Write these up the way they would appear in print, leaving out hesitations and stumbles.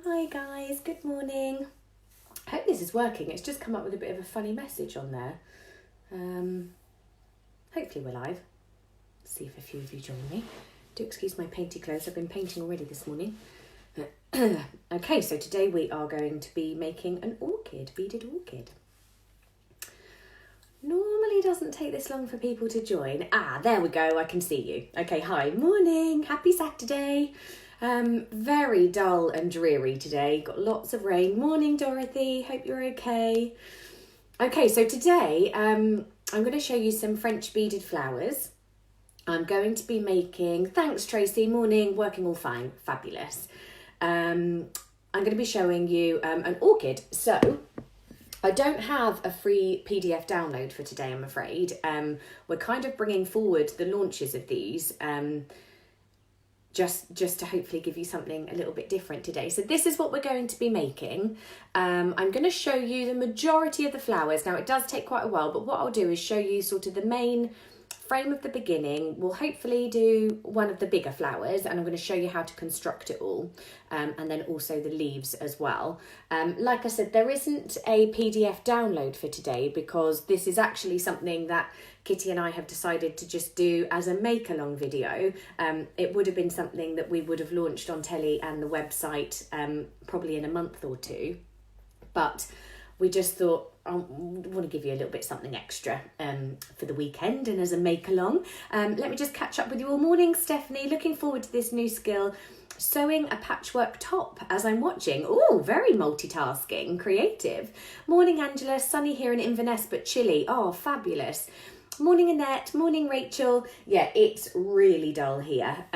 Hi guys, good morning. I hope this is working. It's just come up with a bit of a funny message on there. Hopefully we're live. See if a few of you join me. Do excuse my painty clothes. I've been painting already this morning. Okay, so today we are going to be making an orchid, beaded orchid. Normally doesn't take this long for people to join. There we go. I can see you. Okay, hi, morning. Happy Saturday. Very dull and dreary today. Got lots of rain. Morning, Dorothy. Hope you're okay. Okay, so today I'm going to show you some French beaded flowers. I'm going to be making, thanks Tracy, morning, working all fine, fabulous. I'm going to be showing you an orchid. So I don't have a free PDF download for today, I'm afraid. We're kind of bringing forward the launches of these just to hopefully give you something a little bit different today. So this is what we're going to be making. I'm going to show you the majority of the flowers. Now it does take quite a while, but what I'll do is show you sort of the main frame of the beginning. We'll hopefully do one of the bigger flowers and I'm going to show you how to construct it all, and then also the leaves as well. Like I said, there isn't a PDF download for today because this is actually something that Kitty and I have decided to just do as a make-along video. It would have been something that we would have launched on telly and the website probably in a month or two, but we just thought, I want to give you a little bit something extra for the weekend and as a make-along. Let me just catch up with you all. Morning, Stephanie. Looking forward to this new skill, sewing a patchwork top as I'm watching. Oh, very multitasking, creative. Morning, Angela. Sunny here in Inverness, but chilly. Oh, fabulous. Morning, Annette. Morning, Rachel. Yeah, it's really dull here.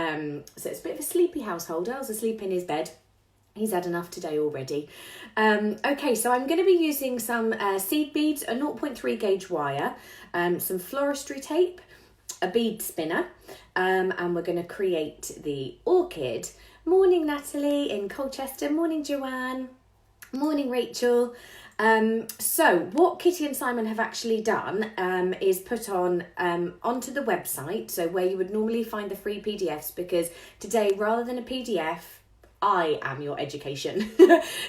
So it's a bit of a sleepy household. Earl's asleep in his bed. He's had enough today already. Okay, so I'm going to be using some seed beads, a 0.3 gauge wire, some floristry tape, a bead spinner, and we're going to create the orchid. Morning, Natalie in Colchester. Morning, Joanne. Morning, Rachel. So what Kitty and Simon have actually done is put on onto the website, so where you would normally find the free PDFs, because today, rather than a PDF, I am your education.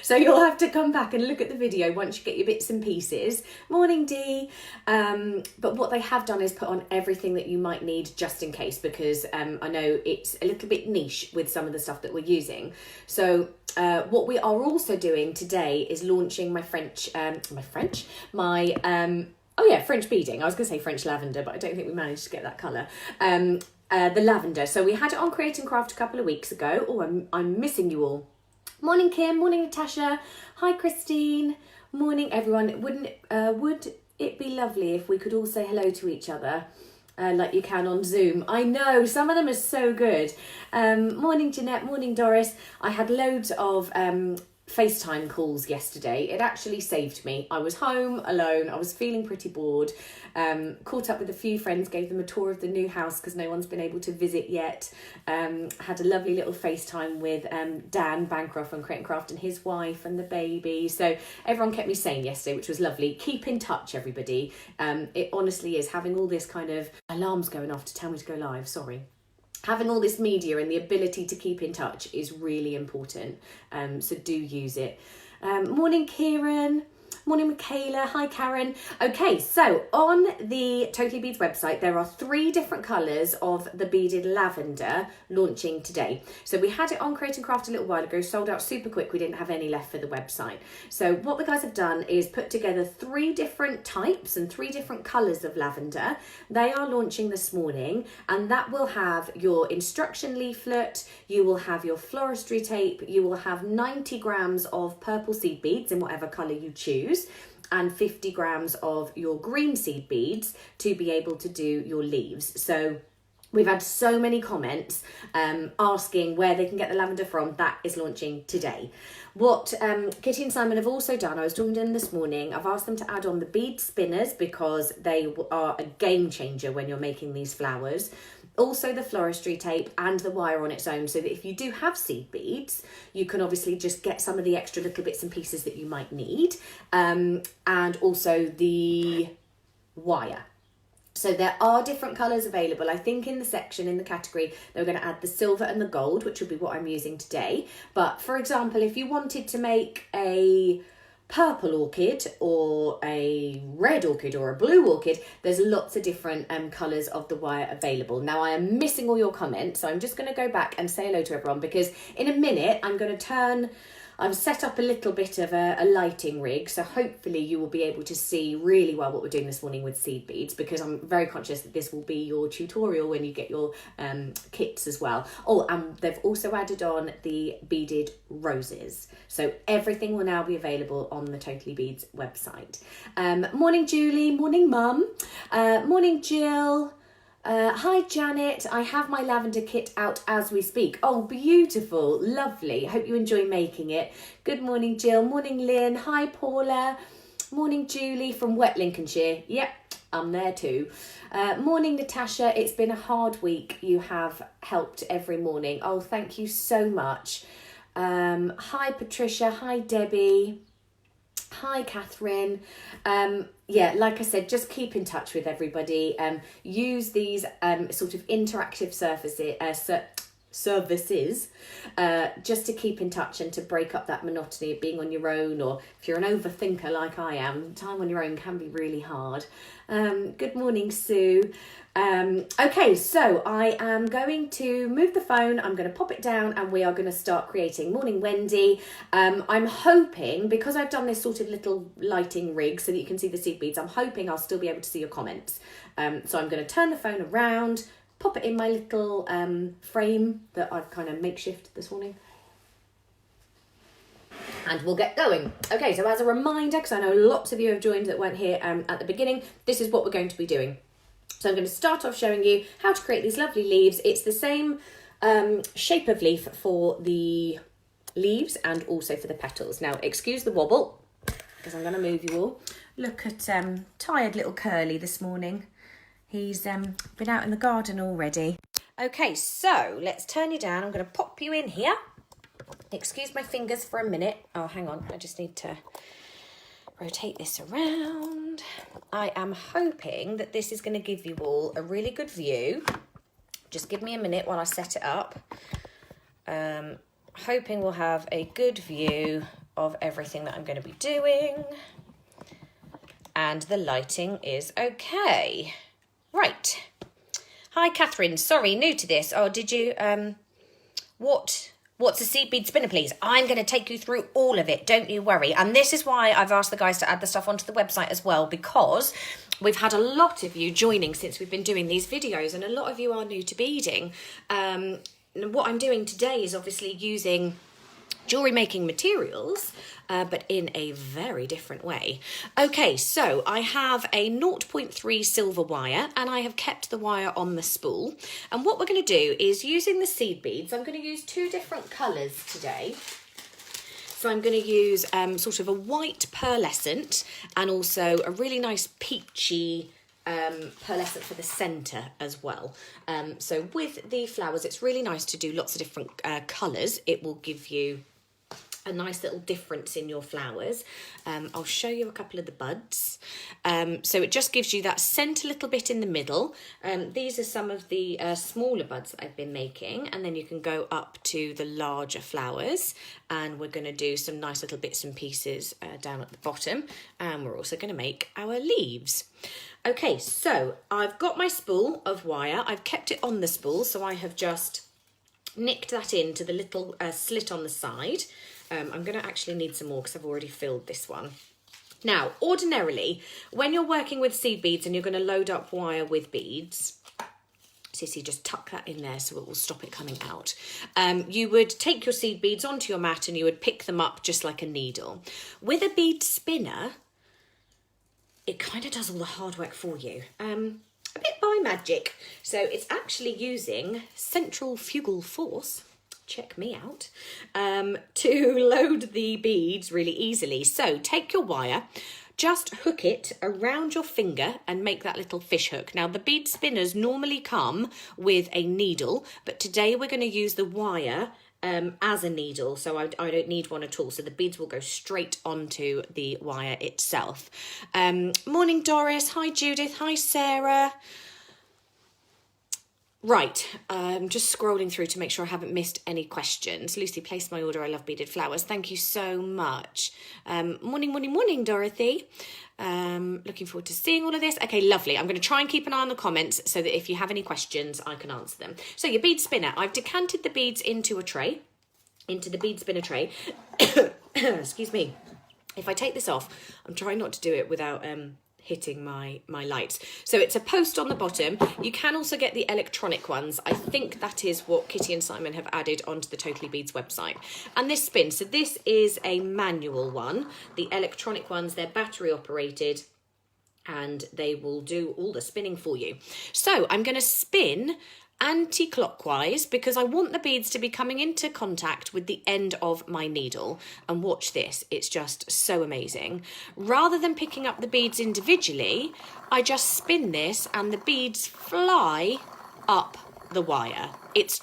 So you'll have to come back and look at the video once you get your bits and pieces. Morning, Dee. But what they have done is put on everything that you might need just in case, because I know it's a little bit niche with some of the stuff that we're using. So what we are also doing today is launching my French beading. I was going to say French lavender, but I don't think we managed to get that colour. The lavender. So we had it on Create and Craft a couple of weeks ago. Oh, I'm missing you all. Morning, Kim. Morning, Natasha. Hi, Christine. Morning, everyone. Would it be lovely if we could all say hello to each other like you can on Zoom? I know, some of them are so good. Morning, Jeanette. Morning, Doris. I had loads of FaceTime calls yesterday. It actually saved me. I was home alone. I was feeling pretty bored. Caught up with a few friends, gave them a tour of the new house because no one's been able to visit yet. Had a lovely little FaceTime with Dan Bancroft from Create and Craft and his wife and the baby. So everyone kept me sane yesterday, which was lovely. Keep in touch, everybody. It honestly is, having all this kind of alarms going off to tell me to go live. Sorry. Having all this media and the ability to keep in touch is really important, so do use it. Morning, Kieran. Morning, Michaela. Hi, Karen. Okay, so on the Totally Beads website, there are 3 different colours of the beaded lavender launching today. So we had it on Create and Craft a little while ago, sold out super quick. We didn't have any left for the website. So what the guys have done is put together 3 different types and 3 different colours of lavender. They are launching this morning, and that will have your instruction leaflet, you will have your floristry tape, you will have 90 grams of purple seed beads in whatever colour you choose, and 50 grams of your green seed beads to be able to do your leaves. So we've had so many comments asking where they can get the lavender from. That is launching today. What Kitty and Simon have also done, I was talking to them this morning, I've asked them to add on the bead spinners because they are a game changer when you're making these flowers. Also the floristry tape and the wire on its own, so that if you do have seed beads, you can obviously just get some of the extra little bits and pieces that you might need. And also the wire. So there are different colours available. I think in the section, in the category, they're going to add the silver and the gold, which will be what I'm using today. But for example, if you wanted to make a purple orchid or a red orchid or a blue orchid, there's lots of different colours of the wire available. Now I am missing all your comments, so I'm just going to go back and say hello to everyone, because in a minute I'm going to I've set up a little bit of a lighting rig, so hopefully you will be able to see really well what we're doing this morning with seed beads, because I'm very conscious that this will be your tutorial when you get your kits as well. Oh, and they've also added on the beaded roses. So everything will now be available on the Totally Beads website. Morning Julie, morning Mum, morning Jill. Hi Janet, I have my lavender kit out as we speak. Oh, beautiful, lovely. Hope you enjoy making it. Good morning Jill, morning Lynn, hi Paula, morning Julie from Wet Lincolnshire. Yep, I'm there too. Morning Natasha, it's been a hard week. You have helped every morning. Oh, thank you so much. Hi Patricia, hi Debbie. Hi Catherine. Yeah, like I said, just keep in touch with everybody. Use these sort of interactive services just to keep in touch and to break up that monotony of being on your own, or if you're an overthinker like I am, time on your own can be really hard. Good morning Sue. Okay, so I am going to move the phone, I'm going to pop it down, and we are going to start creating. Morning Wendy. I'm hoping, because I've done this sort of little lighting rig so that you can see the seed beads, I'm hoping I'll still be able to see your comments. So I'm going to turn the phone around, pop it in my little frame that I've kind of makeshift this morning, and we'll get going. Okay, so as a reminder, because I know lots of you have joined that weren't here at the beginning, this is what we're going to be doing. So I'm going to start off showing you how to create these lovely leaves. It's the same shape of leaf for the leaves and also for the petals. Now, excuse the wobble, because I'm going to move you all. Look at tired little Curly this morning. He's been out in the garden already. Okay, so let's turn you down. I'm going to pop you in here. Excuse my fingers for a minute. Oh, hang on. I just need to rotate this around. I am hoping that this is going to give you all a really good view. Just give me a minute while I set it up. Hoping we'll have a good view of everything that I'm going to be doing. And the lighting is okay. Right. Hi, Catherine. Sorry, new to this. Oh, did you... What's a seed bead spinner, please? I'm going to take you through all of it, don't you worry. And this is why I've asked the guys to add the stuff onto the website as well, because we've had a lot of you joining since we've been doing these videos, and a lot of you are new to beading. What I'm doing today is obviously using jewellery making materials, but in a very different way. Okay, so I have a 0.3 silver wire, and I have kept the wire on the spool. And what we're going to do is, using the seed beads, I'm going to use two different colours today. So I'm going to use sort of a white pearlescent and also a really nice peachy pearlescent for the centre as well. So with the flowers, it's really nice to do lots of different colours. It will give you a nice little difference in your flowers. I'll show you a couple of the buds. So it just gives you that scent a little bit in the middle. These are some of the smaller buds that I've been making, and then you can go up to the larger flowers, and we're going to do some nice little bits and pieces down at the bottom, and we're also going to make our leaves. Okay, so I've got my spool of wire. I've kept it on the spool, so I have just nicked that into the little slit on the side. I'm going to actually need some more because I've already filled this one. Now, ordinarily, when you're working with seed beads and you're going to load up wire with beads, so just tuck that in there so it will stop it coming out. You would take your seed beads onto your mat and you would pick them up just like a needle. With a bead spinner, it kind of does all the hard work for you. A bit by magic. So it's actually using centrifugal force, check me out, to load the beads really easily. So take your wire, just hook it around your finger and make that little fish hook. Now the bead spinners normally come with a needle, but today we're going to use the wire as a needle, so I don't need one at all. So the beads will go straight onto the wire itself. Morning, Doris. Hi, Judith. Hi, Sarah. Right, just scrolling through to make sure I haven't missed any questions. Lucy, placed my order. I love beaded flowers. Thank you so much. Morning, Dorothy. Looking forward to seeing all of this. Okay, lovely. I'm going to try and keep an eye on the comments so that if you have any questions, I can answer them. So your bead spinner. I've decanted the beads into the bead spinner tray. Excuse me. If I take this off, I'm trying not to do it without hitting my lights. So it's a post on the bottom. You can also get the electronic ones. I think that is what Kitty and Simon have added onto the Totally Beads website. And this spins. So this is a manual one. The electronic ones, they're battery operated and they will do all the spinning for you. So I'm going to spin anti-clockwise because I want the beads to be coming into contact with the end of my needle. And watch this, it's just so amazing. Rather than picking up the beads individually, I just spin this and the beads fly up the wire. It's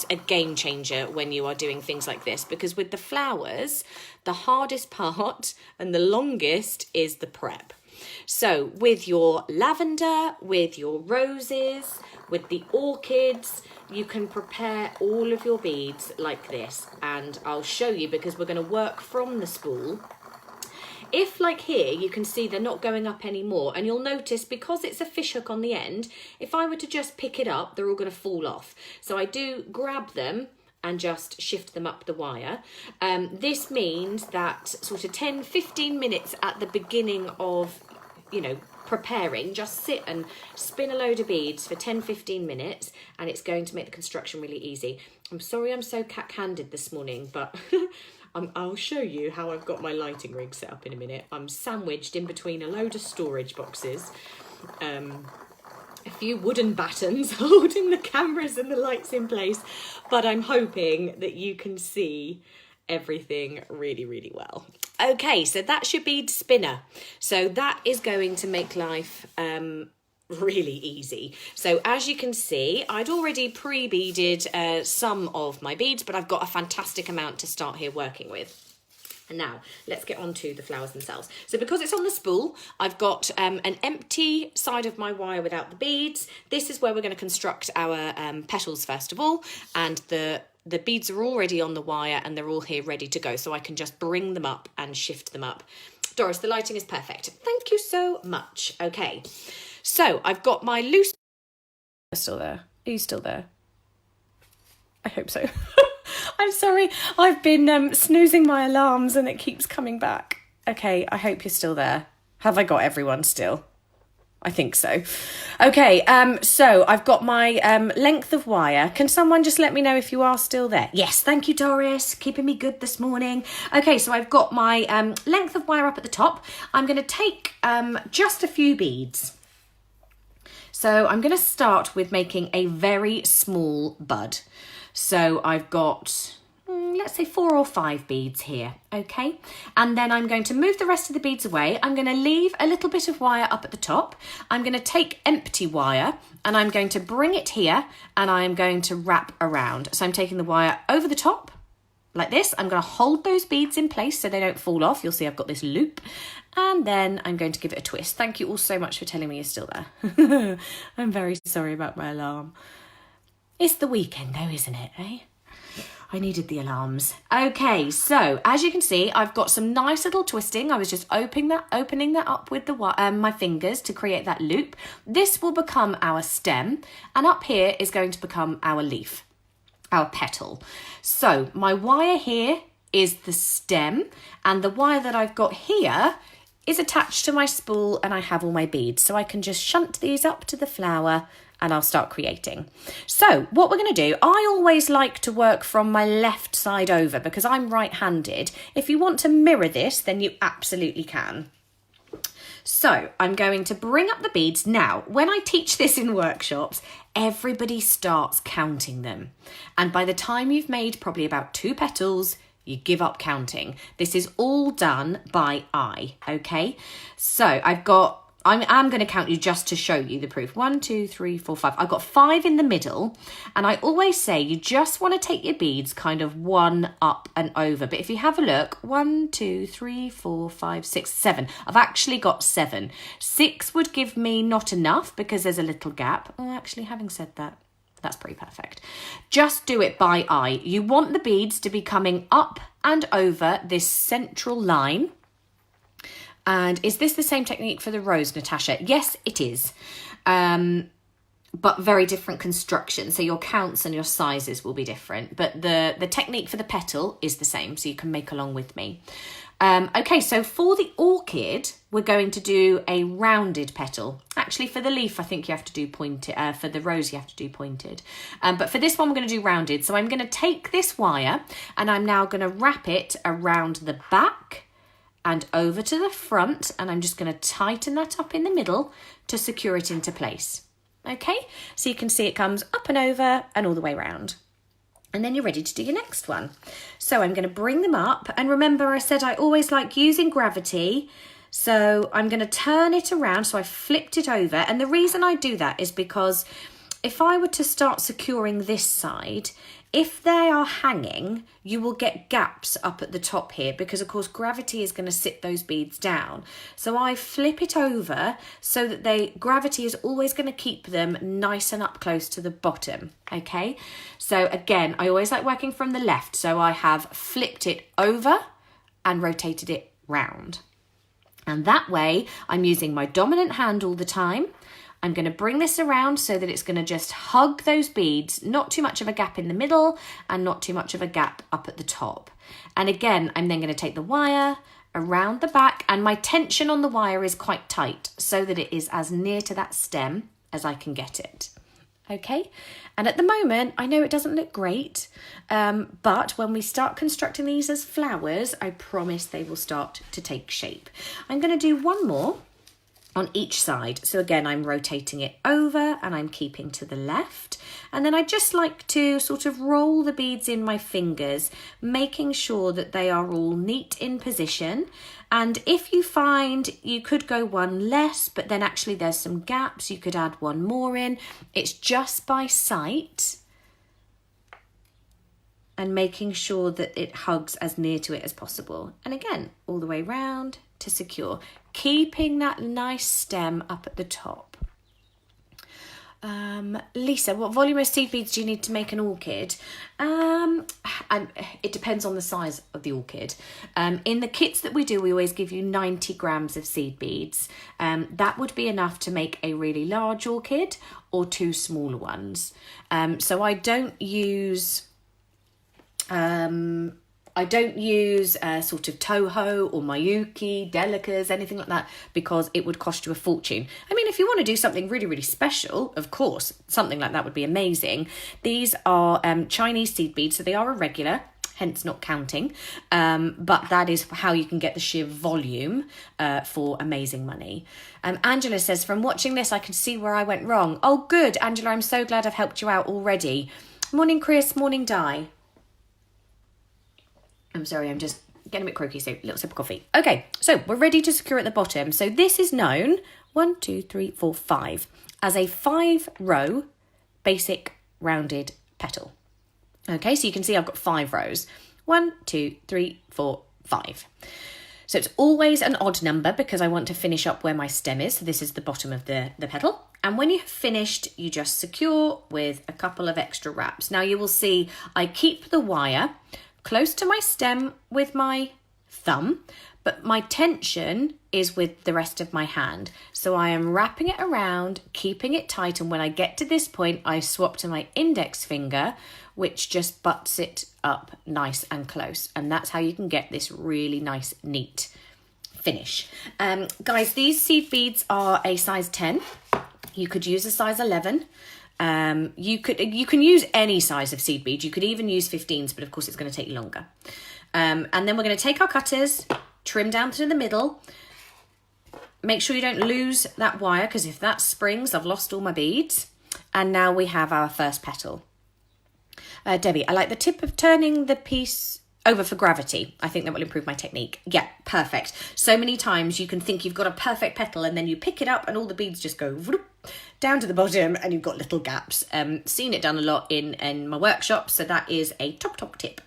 a game changer when you are doing things like this, because with the flowers, the hardest part and the longest is the prep. So with your lavender, with your roses, with the orchids, you can prepare all of your beads like this. And I'll show you because we're going to work from the spool. If, like here, you can see they're not going up anymore, and you'll notice because it's a fishhook on the end, if I were to just pick it up, they're all going to fall off. So I do grab them and just shift them up the wire. This means that sort of 10-15 minutes at the beginning of, preparing, just sit and spin a load of beads for 10-15 minutes and it's going to make the construction really easy. I'm sorry I'm so cat-handed this morning, but I'll show you how I've got my lighting rig set up in a minute. I'm sandwiched in between a load of storage boxes, a few wooden battens holding the cameras and the lights in place, but I'm hoping that you can see everything really, really well. Okay, so that's your bead spinner. So that is going to make life really easy. So as you can see, I'd already pre-beaded some of my beads, but I've got a fantastic amount to start here working with. And now let's get on to the flowers themselves. So because it's on the spool, I've got an empty side of my wire without the beads. This is where we're going to construct our petals first of all, and the beads are already on the wire and they're all here ready to go, so I can just bring them up and shift them up. Doris, the lighting is perfect. Thank you so much. Okay, so I've got my loose... Still there? Are you still there? I hope so. I'm sorry, I've been snoozing my alarms and it keeps coming back. Okay, I hope you're still there. Have I got everyone still? I think so. Okay, so I've got my length of wire. Can someone just let me know if you are still there? Yes, thank you, Doris. Keeping me good this morning. Okay, so I've got my length of wire up at the top. I'm going to take just a few beads. So I'm going to start with making a very small bud. So I've got, let's say 4 or 5 beads here, okay? And then I'm going to move the rest of the beads away. I'm going to leave a little bit of wire up at the top. I'm going to take empty wire and I'm going to bring it here and I'm going to wrap around. So I'm taking the wire over the top like this. I'm going to hold those beads in place so they don't fall off. You'll see I've got this loop. And then I'm going to give it a twist. Thank you all so much for telling me you're still there. I'm very sorry about my alarm. It's the weekend though, isn't it, eh? I needed the alarms. Okay, so as you can see, I've got some nice little twisting. I was just opening that up with my fingers to create that loop. This will become our stem, and up here is going to become our leaf, our petal. So my wire here is the stem, and the wire that I've got here is attached to my spool, and I have all my beads. So I can just shunt these up to the flower and I'll start creating. So what we're going to do, I always like to work from my left side over because I'm right-handed. If you want to mirror this, then you absolutely can. So I'm going to bring up the beads. Now, when I teach this in workshops, everybody starts counting them. And by the time you've made probably about 2 petals, you give up counting. This is all done by eye, okay? So I've got I'm going to count you just to show you the proof. 1, 2, 3, 4, 5. I've got 5 in the middle, and I always say you just want to take your beads kind of 1 up and over. But if you have a look, 1, 2, 3, 4, 5, 6, 7. I've actually got 7. 6 would give me not enough because there's a little gap. Oh, actually, having said that, that's pretty perfect. Just do it by eye. You want the beads to be coming up and over this central line. And is this the same technique for the rose, Natasha? Yes, it is. But very different construction. So your counts and your sizes will be different. But the technique for the petal is the same. So you can make along with me. Okay, so for the orchid, we're going to do a rounded petal. Actually, for the leaf, I think you have to do pointed. For the rose, you have to do pointed. But for this one, we're going to do rounded. So I'm going to take this wire and I'm now going to wrap it around the back and over to the front, and I'm just going to tighten that up in the middle to secure it into place. Okay, so you can see it comes up and over and all the way around. And then you're ready to do your next one. So I'm going to bring them up, and remember I said I always like using gravity, so I'm going to turn it around, so I flipped it over, and the reason I do that is because if I were to start securing this side, if they are hanging, you will get gaps up at the top here because, of course, gravity is going to sit those beads down. So I flip it over so that gravity is always going to keep them nice and up close to the bottom, okay? So, again, I always like working from the left. So I have flipped it over and rotated it round. And that way, I'm using my dominant hand all the time. I'm going to bring this around so that it's going to just hug those beads, not too much of a gap in the middle and not too much of a gap up at the top. And again, I'm then going to take the wire around the back, and my tension on the wire is quite tight so that it is as near to that stem as I can get it. Okay, and at the moment, I know it doesn't look great, but when we start constructing these as flowers, I promise they will start to take shape. I'm going to do one more on each side. So again, I'm rotating it over and I'm keeping to the left. And then I just like to sort of roll the beads in my fingers, making sure that they are all neat in position. And if you find you could go one less, but then actually there's some gaps, you could add one more in. It's just by sight and making sure that it hugs as near to it as possible. And again, all the way round to secure, keeping that nice stem up at the top. Lisa, what volume of seed beads do you need to make an orchid? It depends on the size of the orchid. In the kits that we do, we always give you 90 grams of seed beads. That would be enough to make a really large orchid or 2 smaller ones. So I don't use sort of Toho or Miyuki, Delicas, anything like that, because it would cost you a fortune. I mean, if you want to do something really, really special, of course, something like that would be amazing. These are Chinese seed beads, so they are irregular, hence not counting. But that is how you can get the sheer volume for amazing money. Angela says, from watching this, I can see where I went wrong. Oh, good, Angela, I'm so glad I've helped you out already. Morning, Chris. Morning, Di. I'm sorry, I'm just getting a bit croaky, so a little sip of coffee. Okay, so we're ready to secure at the bottom. So this is known, 1, 2, 3, 4, 5, as a 5-row basic rounded petal. Okay, so you can see I've got 5 rows. 1, 2, 3, 4, 5. So it's always an odd number because I want to finish up where my stem is. So this is the bottom of the petal. And when you have finished, you just secure with a couple of extra wraps. Now you will see I keep the wire close to my stem with my thumb, but my tension is with the rest of my hand. So I am wrapping it around, keeping it tight, and when I get to this point, I swap to my index finger, which just butts it up nice and close. And that's how you can get this really nice, neat finish. Guys, these seed beads are a size 10. You could use a size 11. You can use any size of seed bead. You could even use 15s, but of course it's going to take longer. And then we're going to take our cutters, trim down to the middle. Make sure you don't lose that wire, because if that springs, I've lost all my beads. And now we have our first petal. Debbie, I like the tip of turning the piece Over for gravity. I think that will improve my technique. Yeah, perfect. So many times you can think you've got a perfect petal and then you pick it up and all the beads just go down to the bottom and you've got little gaps. Seen it done a lot in my workshop, so that is a top tip.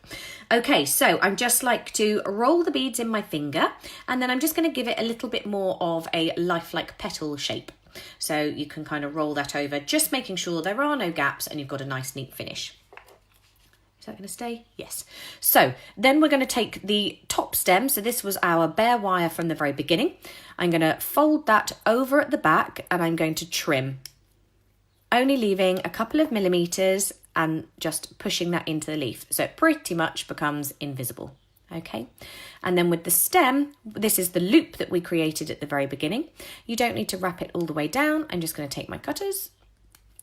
Okay, so I'm just like to roll the beads in my finger, and then I'm just going to give it a little bit more of a lifelike petal shape. So you can kind of roll that over, just making sure there are no gaps and you've got a nice neat finish. Is that going to stay? Yes. So then we're going to take the top stem. So this was our bare wire from the very beginning. I'm going to fold that over at the back and I'm going to trim, only leaving a couple of millimeters and just pushing that into the leaf. So it pretty much becomes invisible. Okay. And then with the stem, this is the loop that we created at the very beginning. You don't need to wrap it all the way down. I'm just going to take my cutters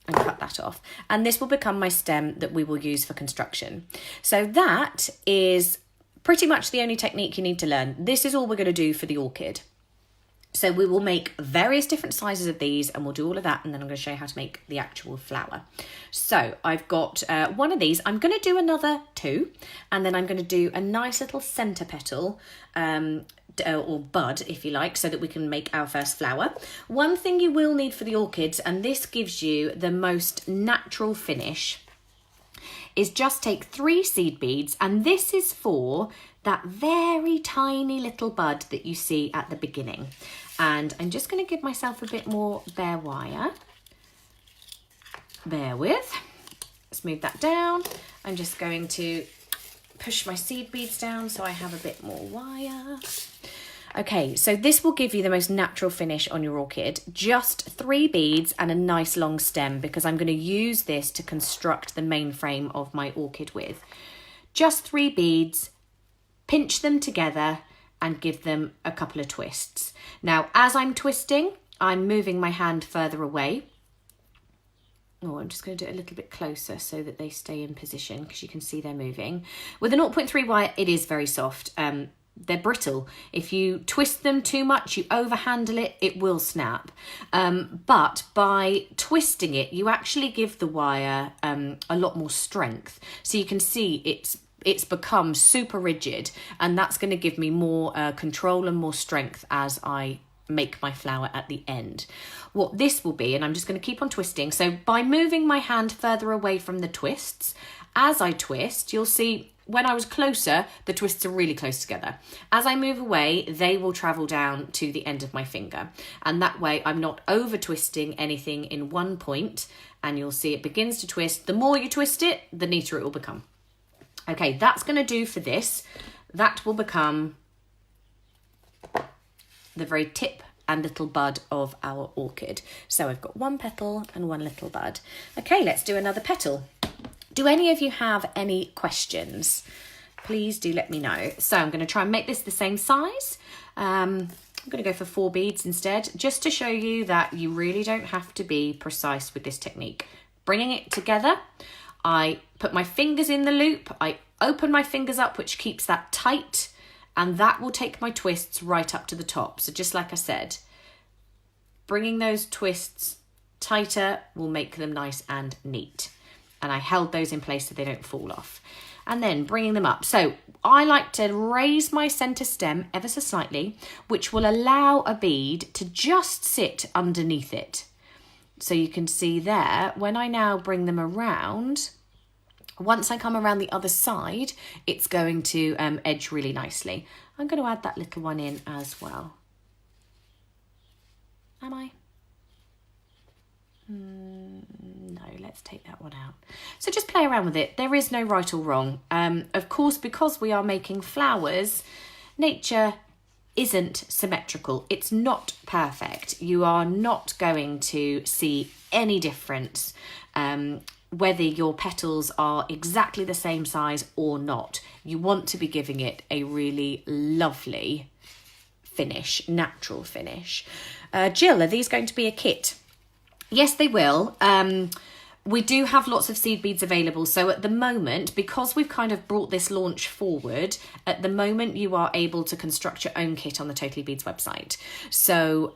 and cut that off. And this will become my stem that we will use for construction. So that is pretty much the only technique you need to learn. This is all we're going to do for the orchid. So we will make various different sizes of these and we'll do all of that, and then I'm going to show you how to make the actual flower. So I've got one of these. I'm going to do another two, and then I'm going to do a nice little centre petal or bud, if you like, so that we can make our first flower. One thing you will need for the orchids, and this gives you the most natural finish, is just take 3 seed beads, and this is for that very tiny little bud that you see at the beginning. And I'm just going to give myself a bit more bare wire. Bear with. Let's move that down. I'm just going to push my seed beads down so I have a bit more wire. Okay, so this will give you the most natural finish on your orchid. Just 3 beads and a nice long stem, because I'm going to use this to construct the main frame of my orchid with. Just 3 beads, pinch them together and give them a couple of twists. Now, as I'm twisting, I'm moving my hand further away. Oh, I'm just going to do it a little bit closer so that they stay in position, because you can see they're moving. With a 0.3 wire, it is very soft. They're brittle. If you twist them too much, you overhandle it, it will snap. But by twisting it, you actually give the wire a lot more strength. So you can see it's become super rigid, and that's going to give me more control and more strength as I make my flower at the end. What this will be, and I'm just going to keep on twisting, so by moving my hand further away from the twists, as I twist, you'll see when I was closer, the twists are really close together. As I move away, they will travel down to the end of my finger. And that way I'm not over twisting anything in one point, and you'll see it begins to twist. The more you twist it, the neater it will become. Okay, that's going to do for this. That will become the very tip and little bud of our orchid. So I've got 1 petal and 1 little bud. Okay, let's do another petal. Do any of you have any questions? Please do let me know. So I'm going to try and make this the same size. I'm going to go for 4 beads instead, just to show you that you really don't have to be precise with this technique. Bringing it together, I put my fingers in the loop, I open my fingers up, which keeps that tight, and that will take my twists right up to the top. So just like I said, bringing those twists tighter will make them nice and neat. And I held those in place so they don't fall off. And then bringing them up. So I like to raise my centre stem ever so slightly, which will allow a bead to just sit underneath it. So you can see there, when I now bring them around, once I come around the other side, it's going to edge really nicely. I'm going to add that little one in as well. Am I? No, let's take that one out. So just play around with it. There is no right or wrong. Of course, because we are making flowers, nature isn't symmetrical. It's not perfect. You are not going to see any difference whether your petals are exactly the same size or not. You want to be giving it a really lovely finish, natural finish. Jill, are these going to be a kit? Yes, they will. We do have lots of seed beads available. So at the moment, because we've kind of brought this launch forward, at the moment you are able to construct your own kit on the Totally Beads website. So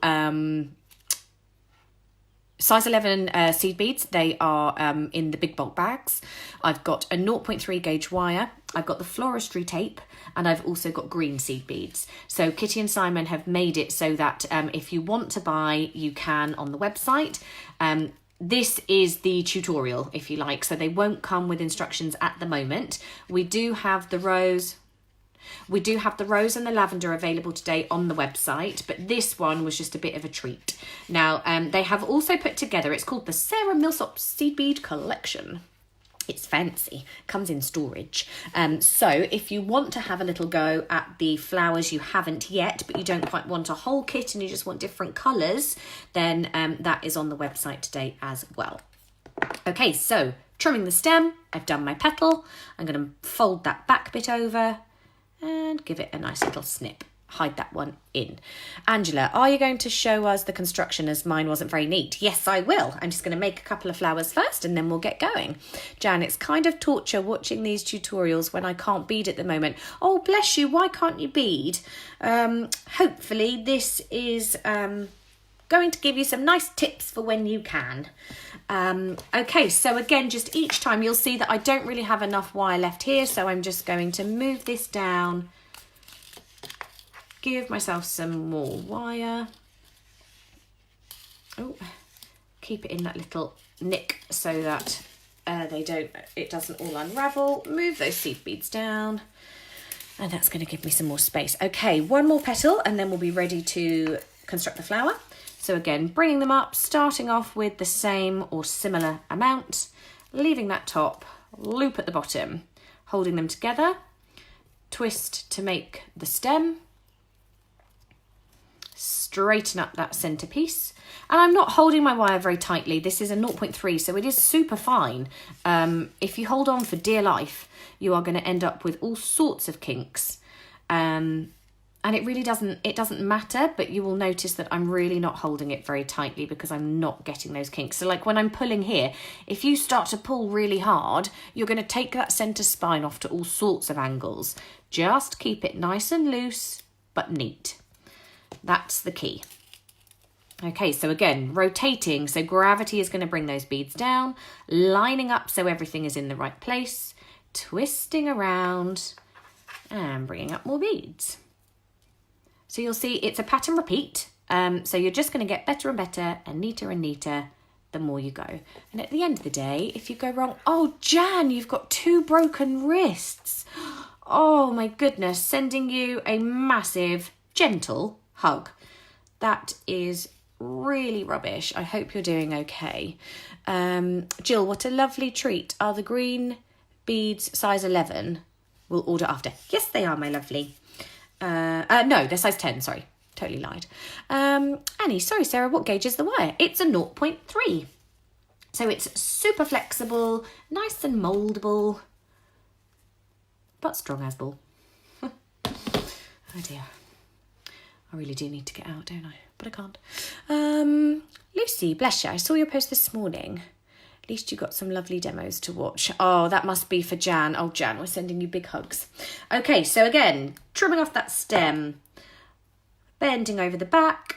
size 11 seed beads. They are in the big bulk bags. I've got a 0.3 gauge wire. I've got the floristry tape, and I've also got green seed beads. So Kitty and Simon have made it so that if you want to buy, you can on the website. This is the tutorial, if you like, so they won't come with instructions at the moment. We do have the rose and the lavender available today on the website, but this one was just a bit of a treat. Now, they have also put together, it's called the Sarah Millsop Seed Bead Collection. It's fancy, comes in storage. So if you want to have a little go at the flowers you haven't yet, but you don't quite want a whole kit and you just want different colours, then that is on the website today as well. Okay, so trimming the stem, I've done my petal. I'm going to fold that back bit over and give it a nice little snip. Hide that one in. Angela, are you going to show us the construction as mine wasn't very neat? Yes, I will. I'm just going to make a couple of flowers first and then we'll get going. Jan, it's kind of torture watching these tutorials when I can't bead at the moment. Oh, bless you. Why can't you bead? Hopefully this is going to give you some nice tips for when you can. Okay, so again, just each time you'll see that I don't really have enough wire left here, so I'm just going to move this down. Give myself some more wire. Oh, keep it in that little nick so that it doesn't all unravel. Move those seed beads down, and that's going to give me some more space. Okay, one more petal, and then we'll be ready to construct the flower. So again, bringing them up, starting off with the same or similar amount, leaving that top, loop at the bottom, holding them together, twist to make the stem, straighten up that centerpiece. And I'm not holding my wire very tightly. This is a 0.3, so it is super fine. If you hold on for dear life, you are going to end up with all sorts of kinks. And it really doesn't matter, but you will notice that I'm really not holding it very tightly because I'm not getting those kinks. So like when I'm pulling here, if you start to pull really hard, you're going to take that center spine off to all sorts of angles. Just keep it nice and loose, but neat. That's the key. Okay, so again, rotating. So gravity is going to bring those beads down, lining up so everything is in the right place, twisting around and bringing up more beads. So you'll see it's a pattern repeat. So you're just going to get better and better and neater the more you go. And at the end of the day, if you go wrong, oh, Jan, you've got 2 broken wrists. Oh my goodness, sending you a massive, gentle hug. That is really rubbish. I hope you're doing okay. Jill, what a lovely treat. Are the green beads size 11? We'll order after. Yes, they are, my lovely. No, they're size 10, sorry. Totally lied. Annie, sorry, Sarah, what gauge is the wire? It's a 0.3. So it's super flexible, nice and mouldable, but strong as bull. Oh dear. I really do need to get out, don't I? But I can't. Lucy, bless you, I saw your post this morning. At least you got some lovely demos to watch. Oh, that must be for Jan. Oh, Jan, we're sending you big hugs. Okay, so again, trimming off that stem, bending over the back,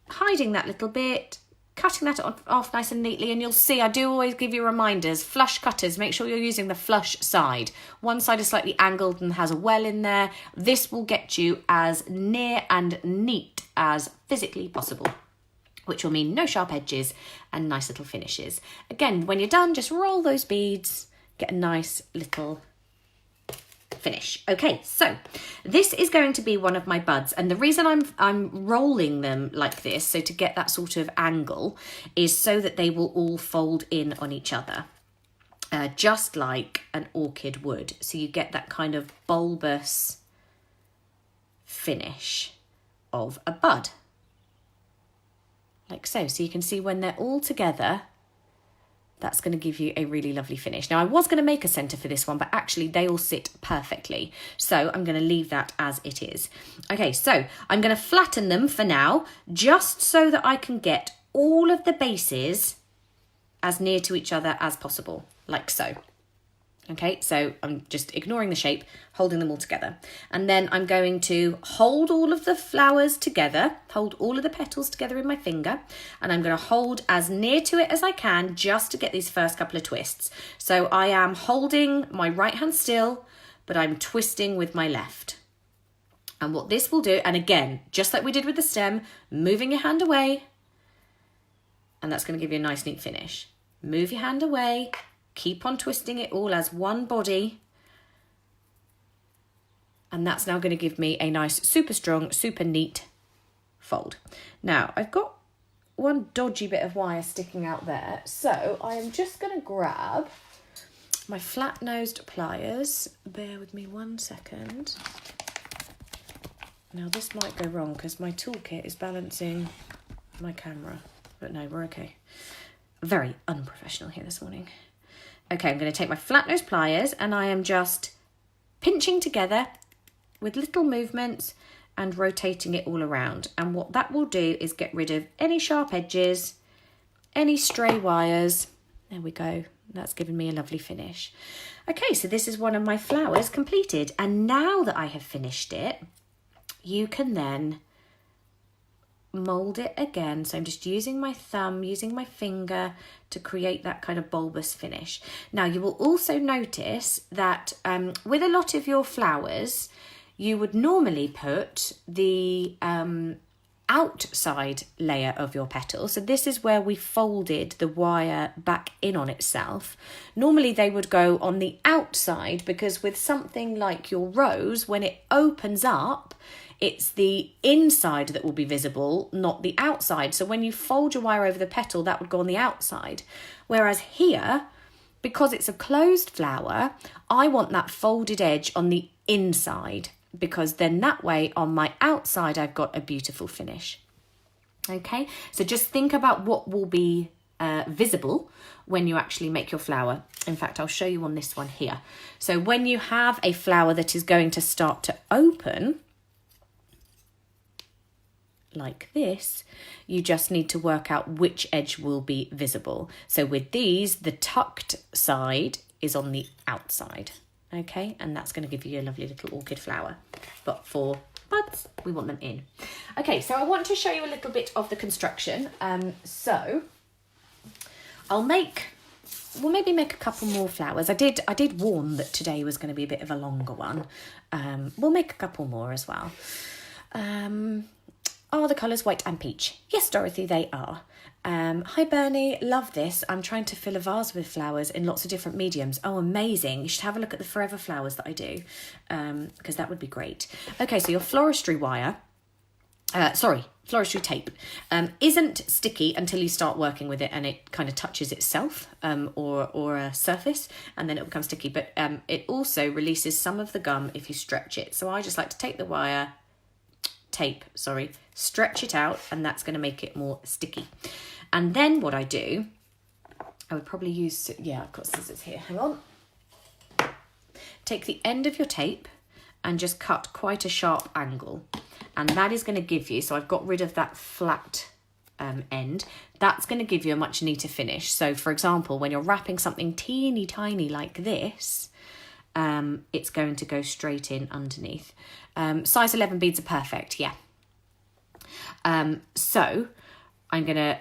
hiding that little bit, cutting that off nice and neatly. And you'll see, I do always give you reminders, flush cutters, make sure you're using the flush side. One side is slightly angled and has a well in there. This will get you as near and neat as physically possible, which will mean no sharp edges and nice little finishes. Again, when you're done, just roll those beads, get a nice little finish. Okay, so this is going to be one of my buds, and the reason I'm rolling them like this, so to get that sort of angle, is so that they will all fold in on each other, just like an orchid would. So you get that kind of bulbous finish of a bud. Like so. So you can see when they're all together, that's going to give you a really lovely finish. Now, I was going to make a centre for this one, but actually they all sit perfectly. So I'm going to leave that as it is. Okay, so I'm going to flatten them for now, just so that I can get all of the bases as near to each other as possible, like so. Okay, so I'm just ignoring the shape, holding them all together. And then I'm going to hold all of the flowers together, hold all of the petals together in my finger, and I'm going to hold as near to it as I can just to get these first couple of twists. So I am holding my right hand still, but I'm twisting with my left. And what this will do, and again, just like we did with the stem, moving your hand away, and that's going to give you a nice neat finish. Move your hand away. Keep on twisting it all as one body. And that's now going to give me a nice, super strong, super neat fold. Now, I've got one dodgy bit of wire sticking out there. So I am just going to grab my flat-nosed pliers. Bear with me 1 second. Now, this might go wrong because my toolkit is balancing my camera. But no, we're okay. Very unprofessional here this morning. Okay, I'm going to take my flat nose pliers and I am just pinching together with little movements and rotating it all around. And what that will do is get rid of any sharp edges, any stray wires. There we go. That's given me a lovely finish. Okay, so this is one of my flowers completed. And now that I have finished it, you can then mold it again. So I'm just using my thumb, using my finger to create that kind of bulbous finish. Now you will also notice that with a lot of your flowers, you would normally put the outside layer of your petal. So this is where we folded the wire back in on itself. Normally they would go on the outside because with something like your rose, when it opens up, it's the inside that will be visible, not the outside. So when you fold your wire over the petal, that would go on the outside. Whereas here, because it's a closed flower, I want that folded edge on the inside, because then that way on my outside, I've got a beautiful finish. Okay, so just think about what will be visible when you actually make your flower. In fact, I'll show you on this one here. So when you have a flower that is going to start to open, like this, you just need to work out which edge will be visible. So with these, the tucked side is on the outside, okay? And that's going to give you a lovely little orchid flower. But for buds, we want them in. Okay, so I want to show you a little bit of the construction. So we'll maybe make a couple more flowers. I did warn that today was going to be a bit of a longer one. We'll make a couple more as well. Are the colours white and peach? Yes, Dorothy, they are. Hi, Bernie. Love this. I'm trying to fill a vase with flowers in lots of different mediums. Oh, amazing. You should have a look at the forever flowers that I do, because that would be great. Okay, so your floristry wire, floristry tape, isn't sticky until you start working with it and it kind of touches itself or a surface, and then it becomes sticky. But it also releases some of the gum if you stretch it. So I just like to take the stretch it out, and that's going to make it more sticky. And then what I do, I would probably use, I've got scissors here, hang on. Take the end of your tape and just cut quite a sharp angle. And that is going to give you, so I've got rid of that flat end, that's going to give you a much neater finish. So for example, when you're wrapping something teeny tiny like this, it's going to go straight in underneath. Size 11 beads are perfect, yeah. So I'm going to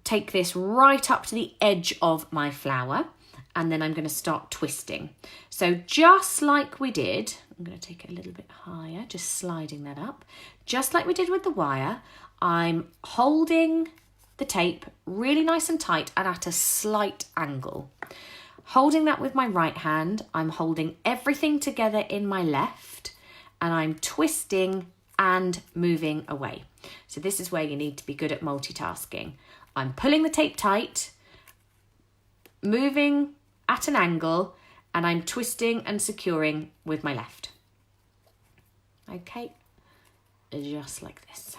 take this right up to the edge of my flower, and then I'm going to start twisting. So just like we did, I'm going to take it a little bit higher, just sliding that up. Just like we did with the wire, I'm holding the tape really nice and tight and at a slight angle. Holding that with my right hand, I'm holding everything together in my left, and I'm twisting and moving away. So this is where you need to be good at multitasking. I'm pulling the tape tight, moving at an angle, and I'm twisting and securing with my left. Okay, just like this.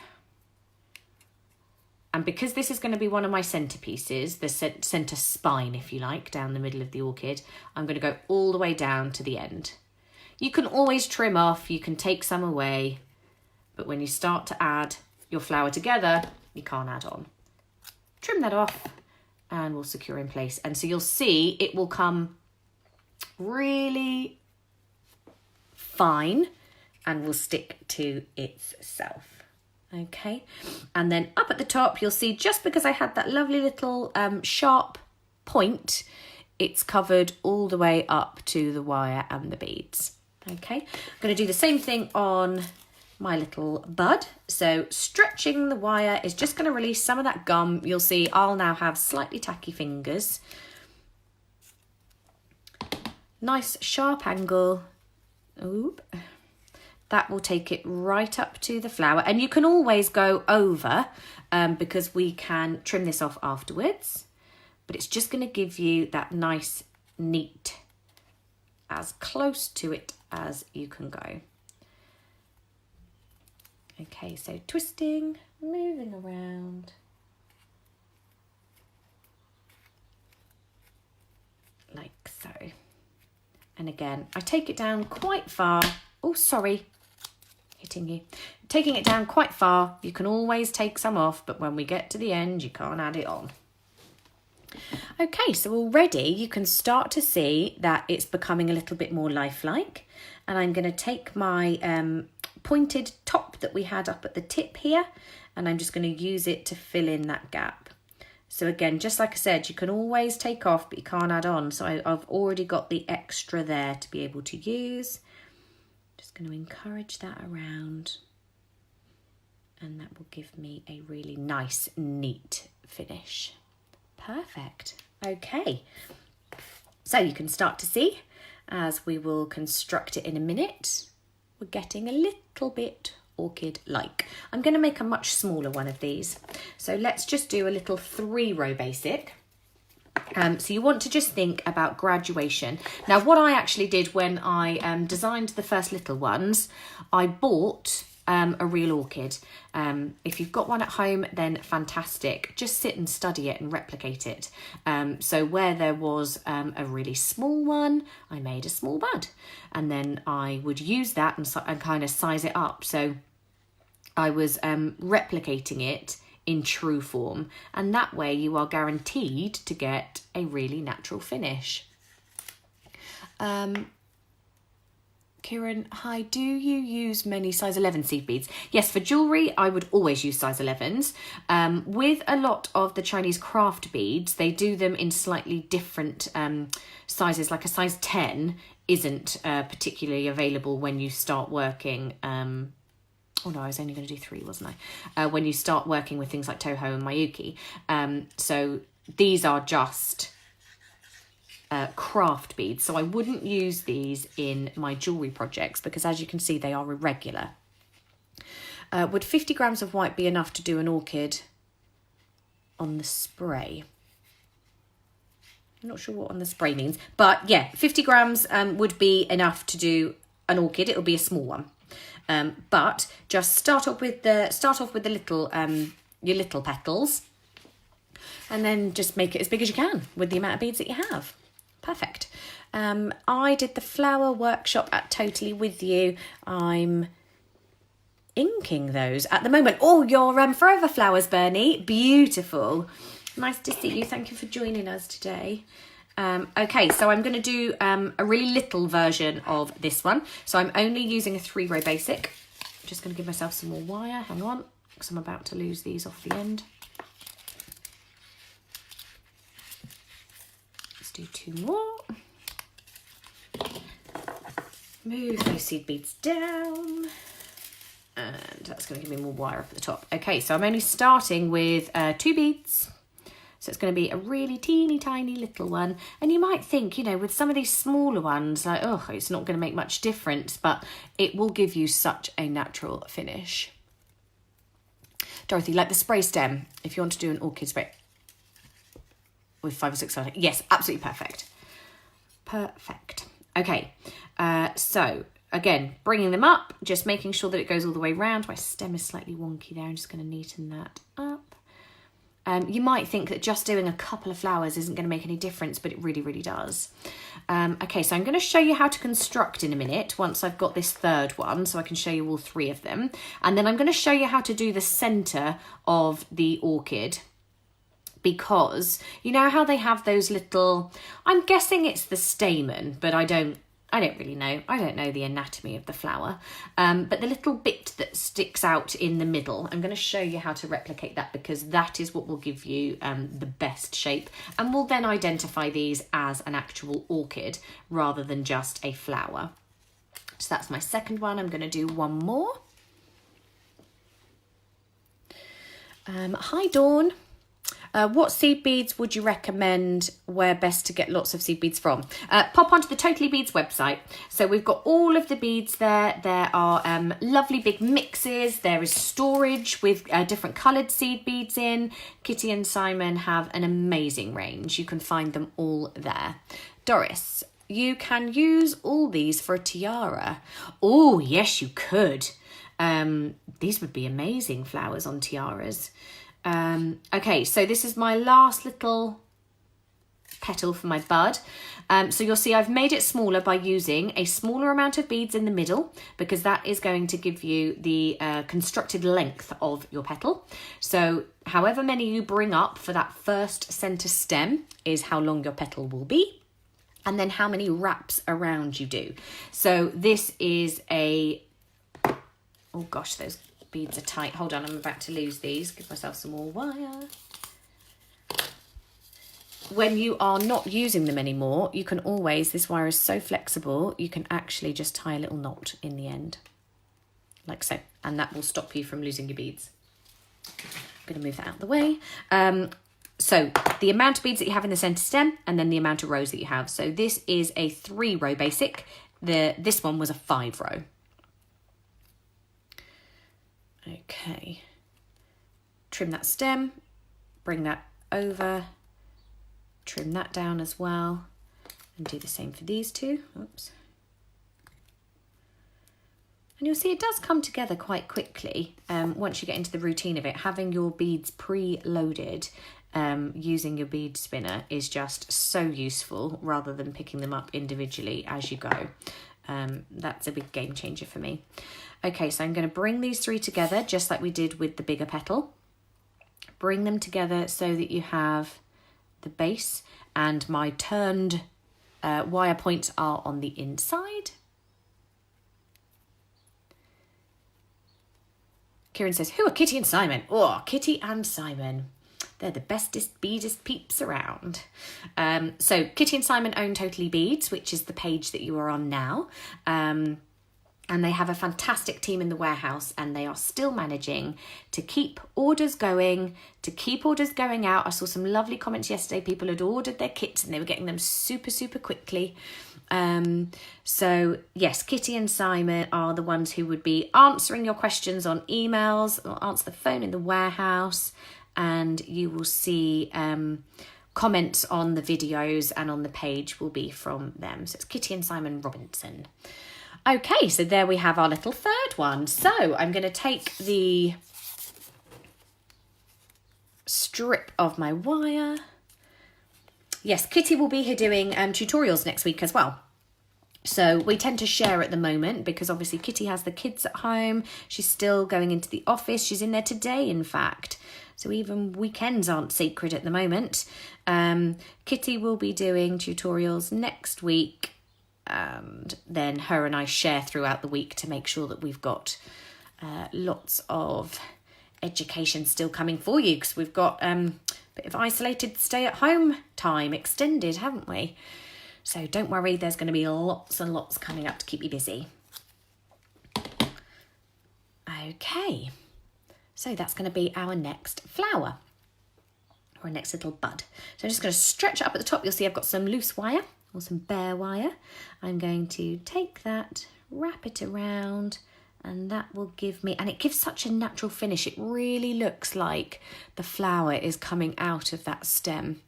And because this is going to be one of my centerpieces, the center spine, if you like, down the middle of the orchid, I'm going to go all the way down to the end. You can always trim off, you can take some away, but when you start to add your flower together, you can't add on. Trim that off and we'll secure in place. And so you'll see it will come really fine and will stick to itself. Okay, and then up at the top you'll see, just because I had that lovely little sharp point, it's covered all the way up to the wire and the beads. Okay, I'm going to do the same thing on my little bud. So stretching the wire is just going to release some of that gum. You'll see I'll now have slightly tacky fingers. Nice sharp angle. Oop. That will take it right up to the flower, and you can always go over because we can trim this off afterwards, but it's just going to give you that nice, neat, as close to it as you can go. Okay, so twisting, moving around. Like so. And again, I take it down quite far. Oh, sorry. Hitting you. Taking it down quite far. You can always take some off, but when we get to the end, you can't add it on. Okay, so already you can start to see that it's becoming a little bit more lifelike. And I'm going to take my pointed top that we had up at the tip here, and I'm just going to use it to fill in that gap. So again, just like I said, you can always take off, but you can't add on. So I've already got the extra there to be able to use. Just going to encourage that around, and that will give me a really nice, neat finish. Perfect. Okay, so you can start to see, as we will construct it in a minute, we're getting a little bit orchid-like. I'm going to make a much smaller one of these. So let's just do a little 3-row basic. So you want to just think about graduation. Now, what I actually did when I designed the first little ones, I bought a real orchid. If you've got one at home, then fantastic. Just sit and study it and replicate it. So where there was a really small one, I made a small bud. And then I would use that and kind of size it up. So I was replicating it in true form, and that way you are guaranteed to get a really natural finish. Kieran, hi, do you use many size 11 seed beads? Yes, for jewellery I would always use size 11s. With a lot of the Chinese craft beads, they do them in slightly different sizes, like a size 10 isn't particularly available when you start working. Oh no, I was only going to do 3, wasn't I? When you start working with things like Toho and Miyuki. So these are just craft beads. So I wouldn't use these in my jewellery projects because, as you can see, they are irregular. Would 50 grams of white be enough to do an orchid on the spray? I'm not sure what on the spray means, but yeah, 50 grams would be enough to do an orchid. It'll be a small one. But just start off with the little your little petals, and then just make it as big as you can with the amount of beads that you have. Perfect. I did the flower workshop at Totally With You. I'm inking those at the moment. Oh, your forever flowers, Bernie. Beautiful. Nice to see you. Thank you for joining us today. Okay, so I'm going to do a really little version of this one. So I'm only using a 3-row basic. I'm just going to give myself some more wire. Hang on, because I'm about to lose these off the end. Let's do 2 more. Move those seed beads down. And that's going to give me more wire up at the top. Okay, so I'm only starting with 2 beads. So it's going to be a really teeny tiny little one. And you might think, you know, with some of these smaller ones, like, oh, it's not going to make much difference, but it will give you such a natural finish. Dorothy, like the spray stem, if you want to do an orchid spray with 5 or 6 on it. Yes, absolutely perfect. Perfect. Okay, so again, bringing them up, just making sure that it goes all the way around. My stem is slightly wonky there. I'm just going to neaten that up. You might think that just doing a couple of flowers isn't going to make any difference, but it really, really does. Okay, so I'm going to show you how to construct in a minute once I've got this 3rd one, so I can show you all 3 of them. And then I'm going to show you how to do the centre of the orchid because you know how they have those little, I'm guessing it's the stamen, but I don't really know. I don't know the anatomy of the flower. But the little bit that sticks out in the middle, I'm going to show you how to replicate that, because that is what will give you the best shape, and will then identify these as an actual orchid rather than just a flower. So that's my second one. I'm going to do one more. Hi Dawn. What seed beads would you recommend where best to get lots of seed beads from? Pop onto the Totally Beads website. So we've got all of the beads there. There are lovely big mixes. There is storage with different coloured seed beads in. Kitty and Simon have an amazing range. You can find them all there. Doris, you can use all these for a tiara. Oh, yes, you could. These would be amazing flowers on tiaras. Okay, so this is my last little petal for my bud. So you'll see I've made it smaller by using a smaller amount of beads in the middle, because that is going to give you the constructed length of your petal. So however many you bring up for that first centre stem is how long your petal will be, and then how many wraps around you do. So this is a, oh gosh, those beads are tight. Hold on, I'm about to lose these. Give myself some more wire. When you are not using them anymore, you can always, this wire is so flexible, you can actually just tie a little knot in the end, like so, and that will stop you from losing your beads. I'm going to move that out of the way. So the amount of beads that you have in the centre stem, and then the amount of rows that you have. So this is a 3-row basic. This one was a 5-row. Okay, trim that stem, bring that over, trim that down as well, and do the same for these two. Oops. And you'll see it does come together quite quickly once you get into the routine of it. Having your beads pre-loaded using your bead spinner is just so useful, rather than picking them up individually as you go. That's a big game changer for me. Okay, so I'm going to bring these 3 together just like we did with the bigger petal. Bring them together so that you have the base, and my turned wire points are on the inside. Kieran says, who are Kitty and Simon? Oh, Kitty and Simon. They're the bestest, beadest peeps around. So Kitty and Simon own Totally Beads, which is the page that you are on now. And they have a fantastic team in the warehouse, and they are still managing to keep orders going, out. I saw some lovely comments yesterday. People had ordered their kits and they were getting them super, super quickly. So yes, Kitty and Simon are the ones who would be answering your questions on emails, or answer the phone in the warehouse, and you will see comments on the videos and on the page will be from them. So it's Kitty and Simon Robinson. Okay, so there we have our little third one. So I'm going to take the strip of my wire. Yes, Kitty will be here doing tutorials next week as well. So we tend to share at the moment, because obviously Kitty has the kids at home. She's still going into the office. She's in there today, in fact. So even weekends aren't sacred at the moment. Kitty will be doing tutorials next week. And then her and I share throughout the week to make sure that we've got lots of education still coming for you, because we've got a bit of isolated stay-at-home time extended, haven't we? So don't worry, there's going to be lots and lots coming up to keep you busy. Okay, so that's going to be our next flower, or next little bud. So I'm just going to stretch it up at the top. You'll see I've got some loose wire, or some bare wire. I'm going to take that, wrap it around, and that will give me, and it gives such a natural finish. It really looks like the flower is coming out of that stem.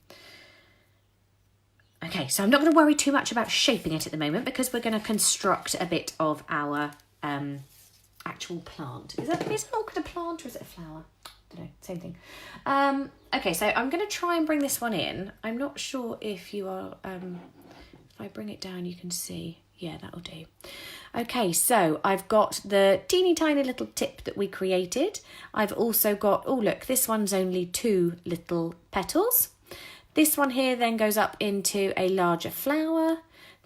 Okay, so I'm not going to worry too much about shaping it at the moment, because we're going to construct a bit of our actual plant. Is an orchid a plant, or is it a flower? I don't know, same thing. Okay, so I'm going to try and bring this one in. I'm not sure if you are, if I bring it down you can see. Yeah, that'll do. Okay, so I've got the teeny tiny little tip that we created. I've also got, oh look, this one's only 2 little petals. This one here then goes up into a larger flower.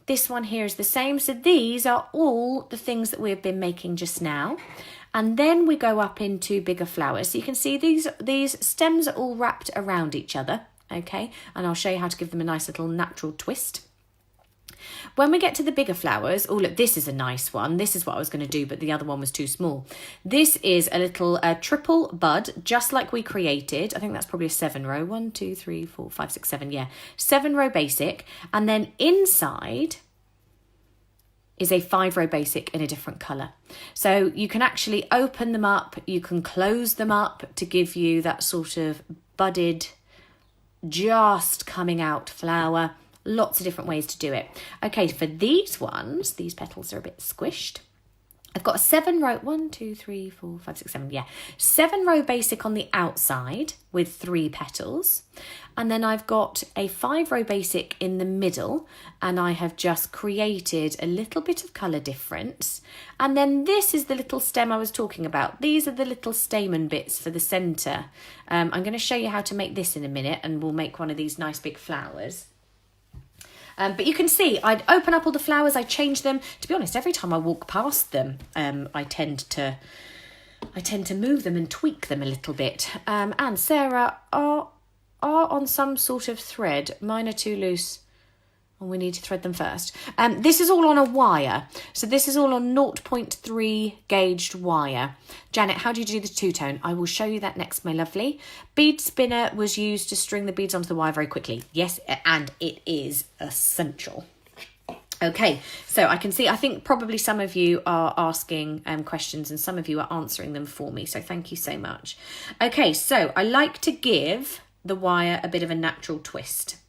This one here is the same. So these are all the things that we've been making just now. And then we go up into bigger flowers. So you can see these stems are all wrapped around each other, okay? And I'll show you how to give them a nice little natural twist. When we get to the bigger flowers, oh look, this is a nice one. This is what I was going to do, but the other one was too small. This is a little triple bud, just like we created. I think that's probably a 7 row. 1, 2, 3, 4, 5, 6, 7, yeah. 7 row basic. And then inside is a 5 row basic in a different colour. So you can actually open them up, you can close them up to give you that sort of budded, just coming out flower. Lots of different ways to do it. Okay, for these ones, these petals are a bit squished. I've got a 7 row, 1, 2, 3, 4, 5, 6, 7, yeah. 7 row basic on the outside with 3 petals. And then I've got a 5 row basic in the middle, and I have just created a little bit of colour difference. And then this is the little stem I was talking about. These are the little stamen bits for the centre. I'm going to show you how to make this in a minute, and we'll make one of these nice big flowers. But you can see I'd open up all the flowers, I change them. To be honest, every time I walk past them, I tend to move them and tweak them a little bit. And Sarah are on some sort of thread. Mine are too loose. And we need to thread them first. This is all on a wire. So this is all on 0.3 gauged wire. Janet, how do you do the two-tone? I will show you that next, my lovely. Bead spinner was used to string the beads onto the wire very quickly. Yes, and it is essential. Okay, so I can see, I think probably some of you are asking questions and some of you are answering them for me. So thank you so much. Okay, so I like to give the wire a bit of a natural twist.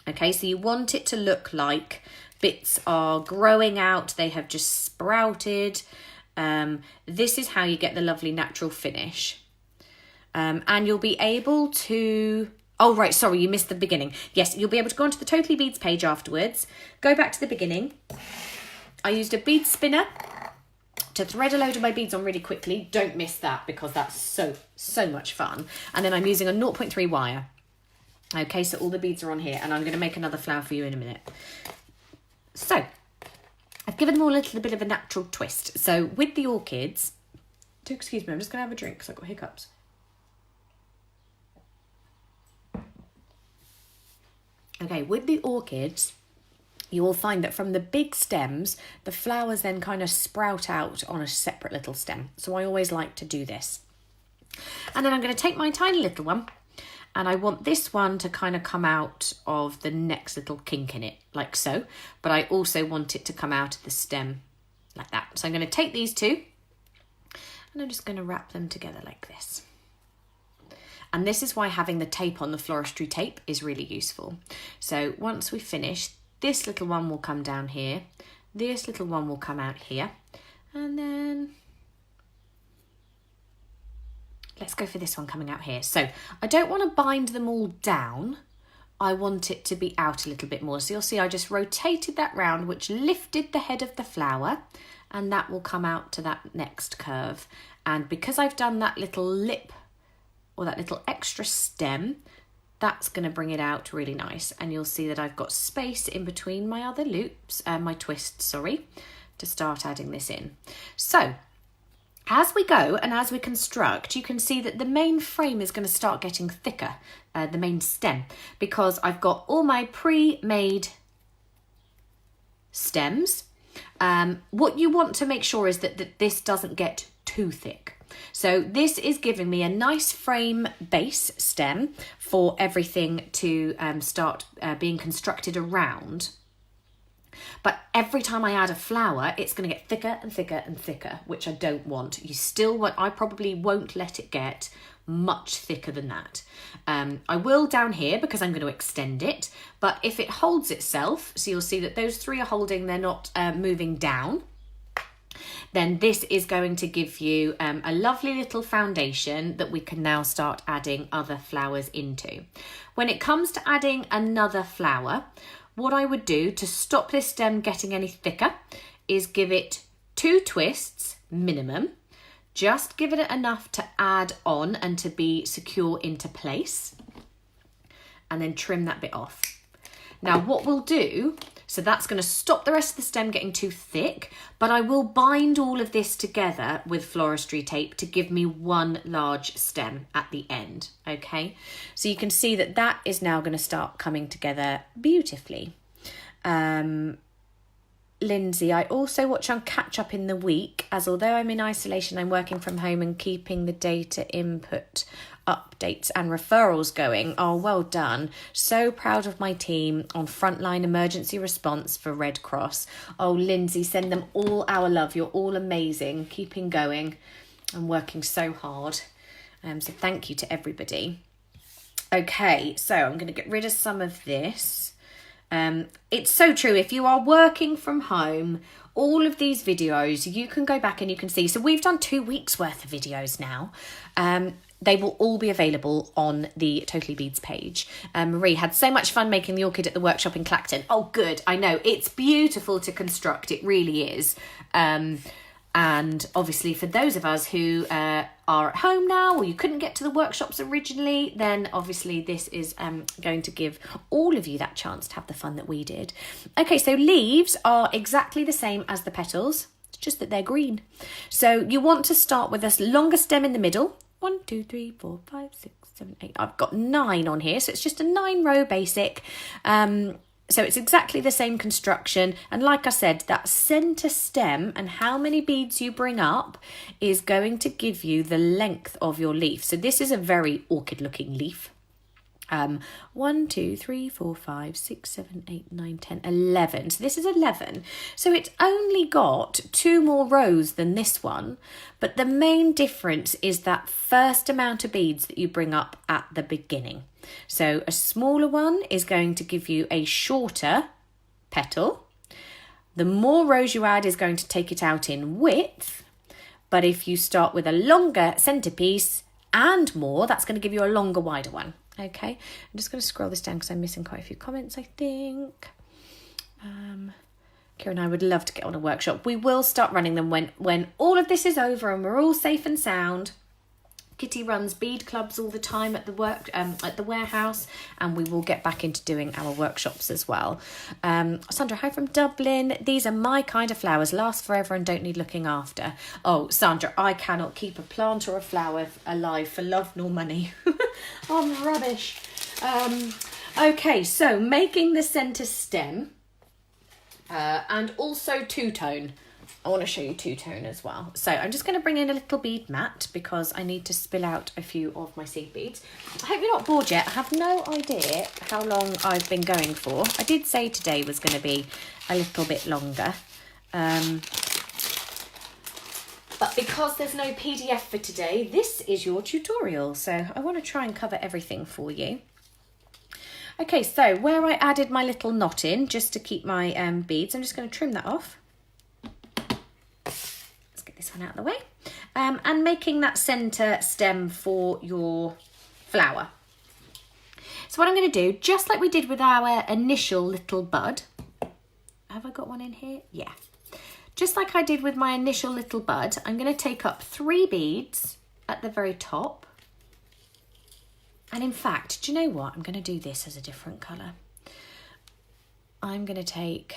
Okay, so you want it to look like bits are growing out, they have just sprouted. This is how you get the lovely natural finish. And you'll be able to... Oh, right, sorry, you missed the beginning. Yes, you'll be able to go onto the Totally Beads page afterwards. Go back to the beginning. I used a bead spinner to thread a load of my beads on really quickly. Don't miss that because that's so much fun. And then I'm using a 0.3 wire. Okay, so all the beads are on here, and I'm going to make another flower for you in a minute. So, I've given them all a little bit of a natural twist. So, with the orchids... Excuse me, I'm just going to have a drink because I've got hiccups. Okay, with the orchids, you will find that from the big stems, the flowers then kind of sprout out on a separate little stem. So, I always like to do this. And then I'm going to take my tiny little one, and I want this one to kind of come out of the next little kink in it, like so. But I also want it to come out of the stem like that. So I'm going to take these two and I'm just going to wrap them together like this. And this is why having the tape on the floristry tape is really useful. So once we finish, this little one will come down here. This little one will come out here. And then... let's go for this one coming out here. So I don't want to bind them all down. I want it to be out a little bit more. So you'll see I just rotated that round, which lifted the head of the flower, and that will come out to that next curve. And because I've done that little lip or that little extra stem, that's going to bring it out really nice. And you'll see that I've got space in between my other loops, my twists, sorry, to start adding this in. So as we go and as we construct, you can see that the main frame is going to start getting thicker, the main stem, because I've got all my pre-made stems. What you want to make sure is that this doesn't get too thick. So this is giving me a nice frame base stem for everything to start being constructed around. But every time I add a flower, it's going to get thicker and thicker and thicker, which I don't want. You still want, I probably won't let it get much thicker than that. I will down here because I'm going to extend it, but if it holds itself, so you'll see that those 3 are holding, they're not moving down, then this is going to give you a lovely little foundation that we can now start adding other flowers into. When it comes to adding another flower, what I would do to stop this stem getting any thicker is give it 2 twists minimum. Just give it enough to add on and to be secure into place, and then trim that bit off. Now what we'll do, so that's going to stop the rest of the stem getting too thick, but I will bind all of this together with floristry tape to give me one large stem at the end, okay? So you can see that that is now going to start coming together beautifully. Lindsay, I also watch on Catch Up in the week, as although I'm in isolation, I'm working from home and keeping the data input, updates and referrals going. Oh, well done. So proud of my team on frontline emergency response for Red Cross. Oh, Lindsay, send them all our love. You're all amazing. Keeping going and working so hard. So thank you to everybody. Okay, so I'm going to get rid of some of this. It's so true. If you are working from home, all of these videos, you can go back and you can see. So we've done 2 weeks worth of videos now. They will all be available on the Totally Beads page. Marie had so much fun making the orchid at the workshop in Clacton. Oh, good. I know. It's beautiful to construct. It really is. And obviously for those of us who are at home now, or you couldn't get to the workshops originally, then obviously this is going to give all of you that chance to have the fun that we did. Okay, so leaves are exactly the same as the petals. It's just that they're green. So you want to start with this longer stem in the middle. 1, 2, 3, 4, 5, 6, 7, 8. I've got 9 on here, so it's just a 9-row basic. So it's exactly the same construction. And like I said, that centre stem and how many beads you bring up is going to give you the length of your leaf. So this is a very orchid looking leaf. 1, 2, 3, 4, 5, 6, 7, 8, 9, 10, 11. So this is 11. So it's only got 2 more rows than this one. But the main difference is that first amount of beads that you bring up at the beginning. So a smaller one is going to give you a shorter petal. The more rows you add is going to take it out in width. But if you start with a longer centerpiece and more, that's going to give you a longer, wider one. Okay, I'm just going to scroll this down because I'm missing quite a few comments, I think. Kira and I would love to get on a workshop. We will start running them when all of this is over and we're all safe and sound. Kitty runs bead clubs all the time at the warehouse, and we will get back into doing our workshops as well. Sandra, hi from Dublin. These are my kind of flowers, last forever and don't need looking after. Oh, Sandra, I cannot keep a plant or a flower alive for love nor money. I'm rubbish. Okay, so making the centre stem and also two-tone. I want to show you two-tone as well. So I'm just going to bring in a little bead mat because I need to spill out a few of my seed beads. I hope you're not bored yet. I have no idea how long I've been going for. I did say today was going to be a little bit longer. But because there's no PDF for today, this is your tutorial. So I want to try and cover everything for you. Okay, so where I added my little knot in, just to keep my beads, I'm just going to trim that off. This one out of the way, and making that centre stem for your flower. So what I'm going to do, just like we did with our initial little bud, have I got one in here? Yeah. Just like I did with my initial little bud, I'm going to take up 3 beads at the very top. And in fact, do you know what? I'm going to do this as a different colour. I'm going to take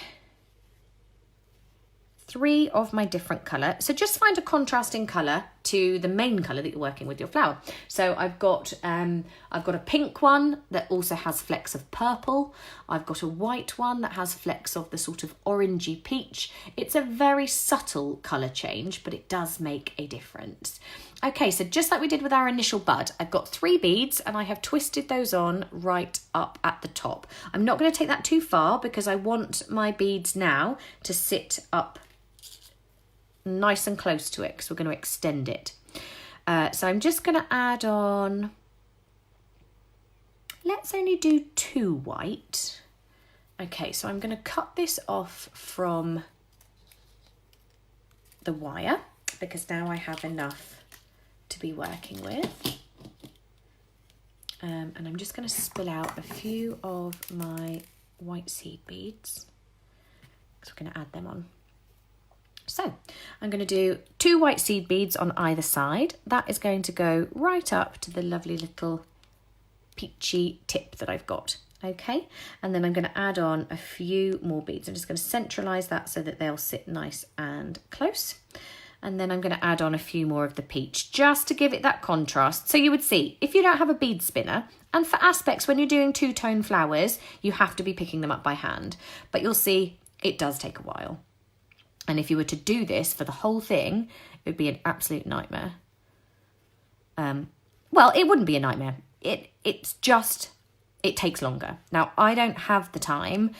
3 of my different colour. So just find a contrasting colour to the main colour that you're working with your flower. So I've got a pink one that also has flecks of purple. I've got a white one that has flecks of the sort of orangey peach. It's a very subtle colour change, but it does make a difference. Okay, so just like we did with our initial bud, I've got 3 beads and I have twisted those on right up at the top. I'm not going to take that too far because I want my beads now to sit up nice and close to it because we're going to extend it. So I'm just going to add on, let's only do 2 white. Okay, so I'm going to cut this off from the wire because now I have enough to be working with. And I'm just going to spill out a few of my white seed beads, because we're going to add them on. So I'm going to do 2 white seed beads on either side. That is going to go right up to the lovely little peachy tip that I've got. Okay, and then I'm going to add on a few more beads. I'm just going to centralise that so that they'll sit nice and close. And then I'm going to add on a few more of the peach just to give it that contrast. So you would see, if you don't have a bead spinner, and for aspects when you're doing 2-tone flowers, you have to be picking them up by hand. But you'll see it does take a while. And if you were to do this for the whole thing, it would be an absolute nightmare. Well, it wouldn't be a nightmare. It's just... it takes longer. Now, I don't have the time,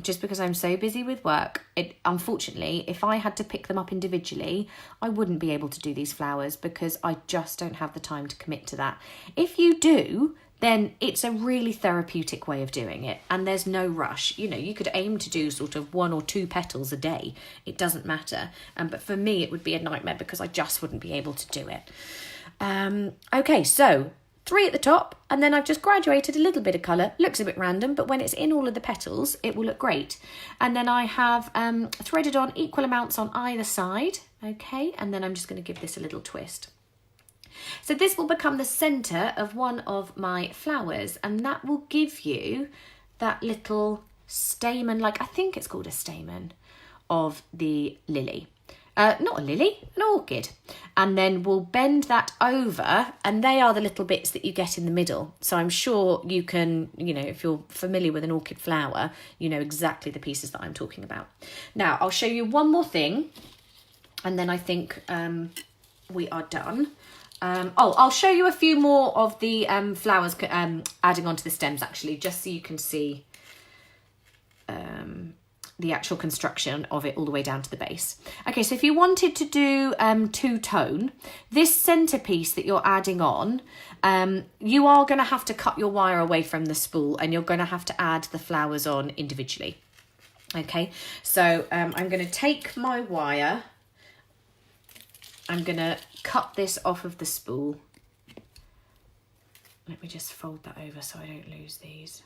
just because I'm so busy with work. Unfortunately, if I had to pick them up individually, I wouldn't be able to do these flowers because I just don't have the time to commit to that. If you do, then it's a really therapeutic way of doing it, and there's no rush. You know, you could aim to do sort of 1 or 2 petals a day. It doesn't matter. But for me, it would be a nightmare because I just wouldn't be able to do it. Okay, so 3 at the top, and then I've just graduated a little bit of colour. Looks a bit random, but when it's in all of the petals, it will look great. And then I have threaded on equal amounts on either side, okay? And then I'm just going to give this a little twist. So this will become the centre of one of my flowers, and that will give you that little stamen, like I think it's called a stamen, of the lily. Not a lily, an orchid. And then we'll bend that over, and they are the little bits that you get in the middle. So I'm sure you can, you know, if you're familiar with an orchid flower, you know exactly the pieces that I'm talking about. Now, I'll show you one more thing, and then I think we are done. I'll show you a few more of the flowers adding onto the stems, actually, just so you can see the actual construction of it all the way down to the base. Okay, so if you wanted to do 2-tone, this centerpiece that you're adding on, you are going to have to cut your wire away from the spool, and you're going to have to add the flowers on individually. Okay, so I'm going to take my wire, I'm going to cut this off of the spool. Let me just fold that over so I don't lose these.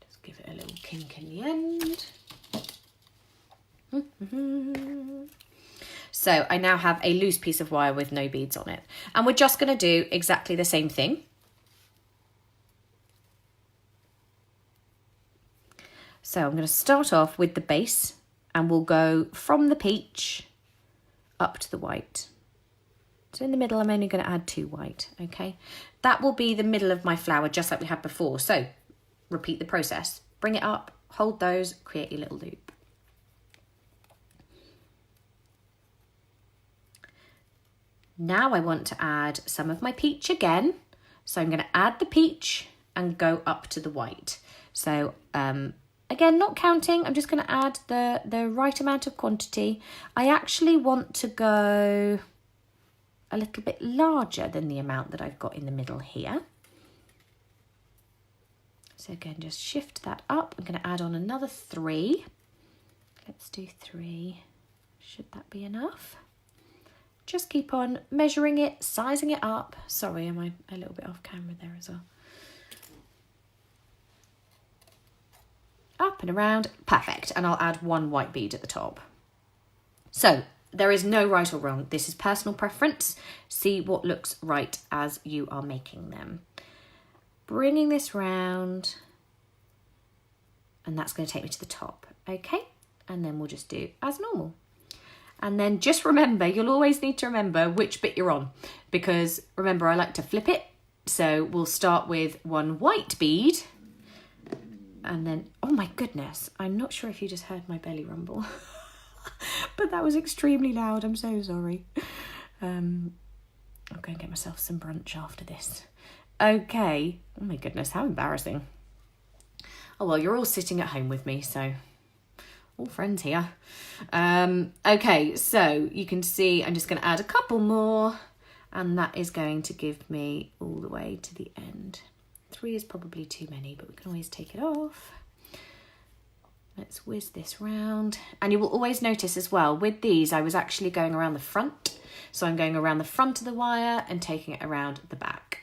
Just give it a little kink in the end. So I now have a loose piece of wire with no beads on it, and we're just going to do exactly the same thing. So I'm going to start off with the base, and we'll go from the peach up to the white. So in the middle, I'm only going to add 2 white, okay? That will be the middle of my flower, just like we had before. So repeat the process. Bring it up, hold those, create your little loop. Now I want to add some of my peach again. So I'm going to add the peach and go up to the white. So again, not counting, I'm just going to add the right amount of quantity. I actually want to go a little bit larger than the amount that I've got in the middle here. So again, just shift that up. I'm going to add on another 3. Let's do 3. Should that be enough? Just keep on measuring it, sizing it up. Sorry, am I a little bit off camera there as well? Up and around, perfect. And I'll add 1 white bead at the top. So there is no right or wrong. This is personal preference. See what looks right as you are making them. Bringing this round, and that's going to take me to the top. Okay, and then we'll just do as normal. And then just remember, you'll always need to remember which bit you're on, because remember, I like to flip it. So we'll start with 1 white bead, and then, oh my goodness, I'm not sure if you just heard my belly rumble, but that was extremely loud. I'm so sorry. I'll go and get myself some brunch after this. Okay. Oh my goodness, how embarrassing. Oh well, you're all sitting at home with me, so all friends here. Okay, so you can see I'm just going to add a couple more, and that is going to give me all the way to the end. 3 is probably too many, but we can always take it off. Let's whiz this round. And you will always notice as well, with these, I was actually going around the front. So I'm going around the front of the wire and taking it around the back.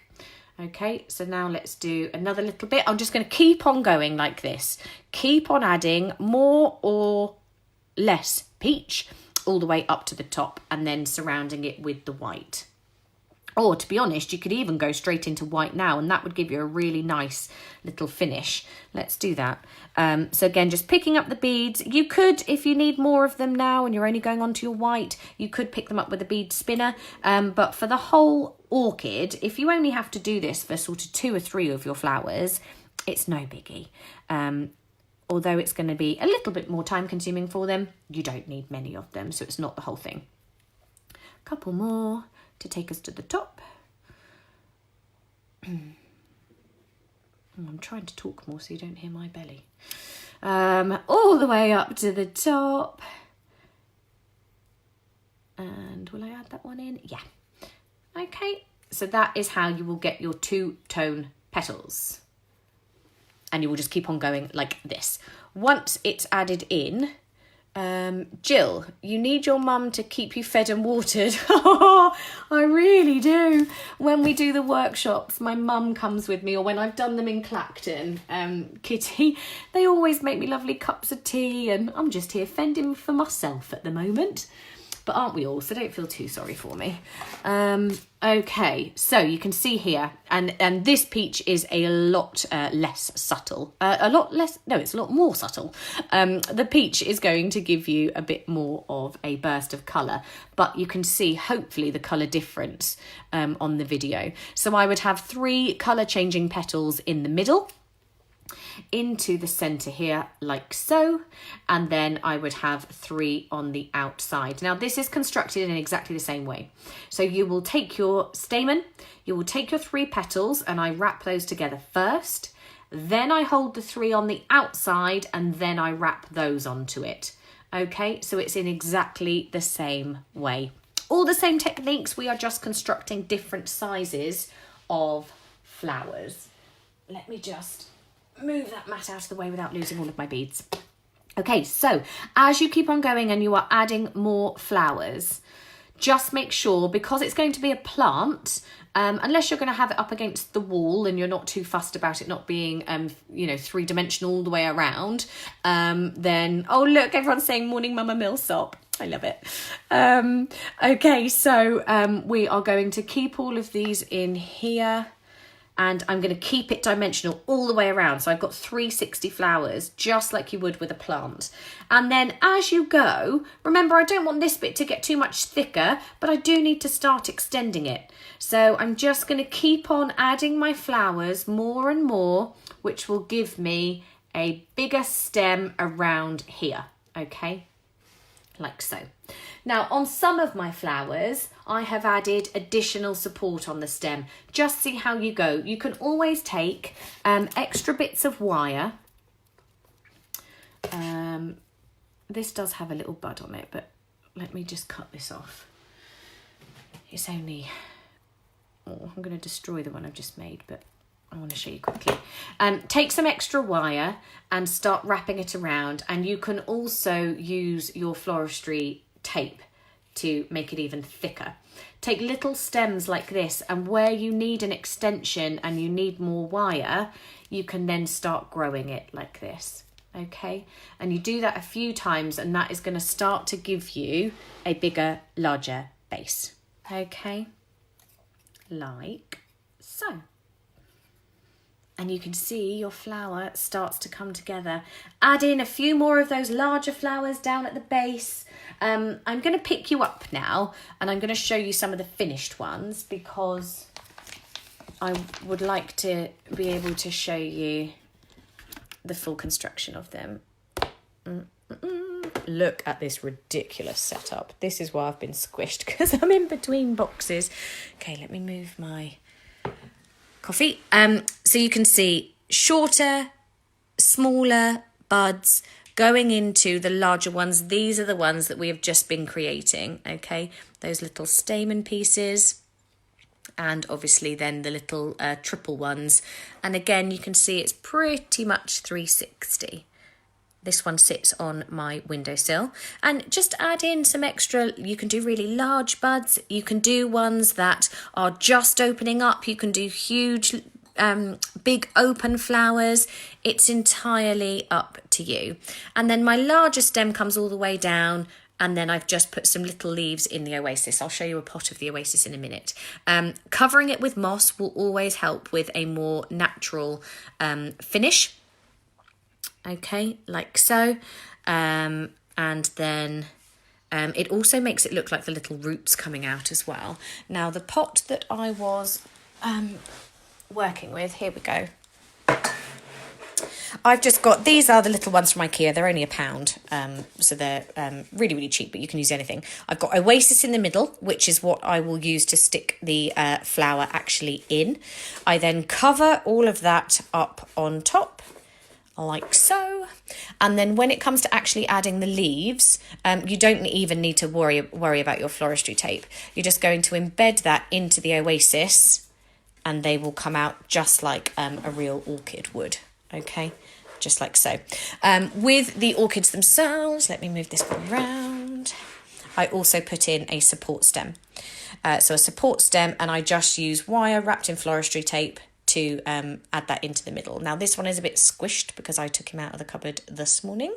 Okay, so now let's do another little bit. I'm just going to keep on going like this. Keep on adding more or less peach all the way up to the top and then surrounding it with the white. Or to be honest, you could even go straight into white now and that would give you a really nice little finish. Let's do that. So again, just picking up the beads. You could, if you need more of them now and you're only going on to your white, you could pick them up with a bead spinner. But for the whole orchid, if you only have to do this for sort of 2 or 3 of your flowers, it's no biggie. Although it's going to be a little bit more time consuming for them, you don't need many of them, so it's not the whole thing. A couple more to take us to the top. I'm trying to talk more so you don't hear my belly. All the way up to the top. And will I add that one in? Yeah. Okay, so that is how you will get your 2-tone petals. And you will just keep on going like this. Once it's added in, Jill, you need your mum to keep you fed and watered. I really do. When we do the workshops, my mum comes with me, or when I've done them in Clacton, Kitty, they always make me lovely cups of tea, and I'm just here fending for myself at the moment. But aren't we all? So don't feel too sorry for me. Okay, so you can see here, and this peach is a lot less subtle. It's a lot more subtle. The peach is going to give you a bit more of a burst of colour, but you can see hopefully the colour difference on the video. So I would have 3 colour changing petals in the middle, into the centre here like so, and then I would have 3 on the outside. Now this is constructed in exactly the same way. So you will take your stamen, you will take your 3 petals, and I wrap those together first, then I hold the 3 on the outside, and then I wrap those onto it. Okay, so it's in exactly the same way. All the same techniques, we are just constructing different sizes of flowers. Let me just move that mat out of the way without losing all of my beads. Okay, so as you keep on going and you are adding more flowers, just make sure, because it's going to be a plant, unless you're going to have it up against the wall and you're not too fussed about it not being, 3-dimensional all the way around, then, oh look, everyone's saying morning Mama Millsop. I love it. Okay, so we are going to keep all of these in here. And I'm going to keep it dimensional all the way around. So I've got 360 flowers, just like you would with a plant. And then as you go, remember, I don't want this bit to get too much thicker, but I do need to start extending it. So I'm just going to keep on adding my flowers more and more, which will give me a bigger stem around here. Okay, like so. Now on some of my flowers, I have added additional support on the stem. Just see how you go. You can always take extra bits of wire. This does have a little bud on it, but let me just cut this off. It's only, I'm going to destroy the one I've just made, but I want to show you quickly. Take some extra wire and start wrapping it around, and you can also use your floristry tape to make it even thicker. Take little stems like this, and where you need an extension and you need more wire, you can then start growing it like this. Okay, and you do that a few times, and that is going to start to give you a bigger, larger base. Okay, like so. And you can see your flower starts to come together. Add in a few more of those larger flowers down at the base. I'm going to pick you up now, and I'm going to show you some of the finished ones, because I would like to be able to show you the full construction of them. Look at this ridiculous setup. This is why I've been squished, because I'm in between boxes. Okay, let me move my coffee. So you can see shorter, smaller buds going into the larger ones. These are the ones that we have just been creating, okay? Those little stamen pieces, and obviously then the little triple ones. And again, you can see it's pretty much 360. This one sits on my windowsill, and just add in some extra. You can do really large buds. You can do ones that are just opening up. You can do huge, big open flowers. It's entirely up to you. And then my larger stem comes all the way down, and then I've just put some little leaves in the oasis. I'll show you a pot of the oasis in a minute. Covering it with moss will always help with a more natural finish. Okay, like so. And then it also makes it look like the little roots coming out as well. Now, the pot that I was working with, here we go. I've just got, these are the little ones from IKEA. They're only £1. So they're really, really cheap, but you can use anything. I've got oasis in the middle, which is what I will use to stick the flower actually in. I then cover all of that up on top, like so. And then when it comes to actually adding the leaves, you don't even need to worry about your floristry tape. You're just going to embed that into the oasis, and they will come out just like a real orchid would. Okay, just like so. With the orchids themselves, let me move this one round. I also put in a support stem. So a support stem, and I just use wire wrapped in floristry tape to add that into the middle. Now this one is a bit squished because I took him out of the cupboard this morning.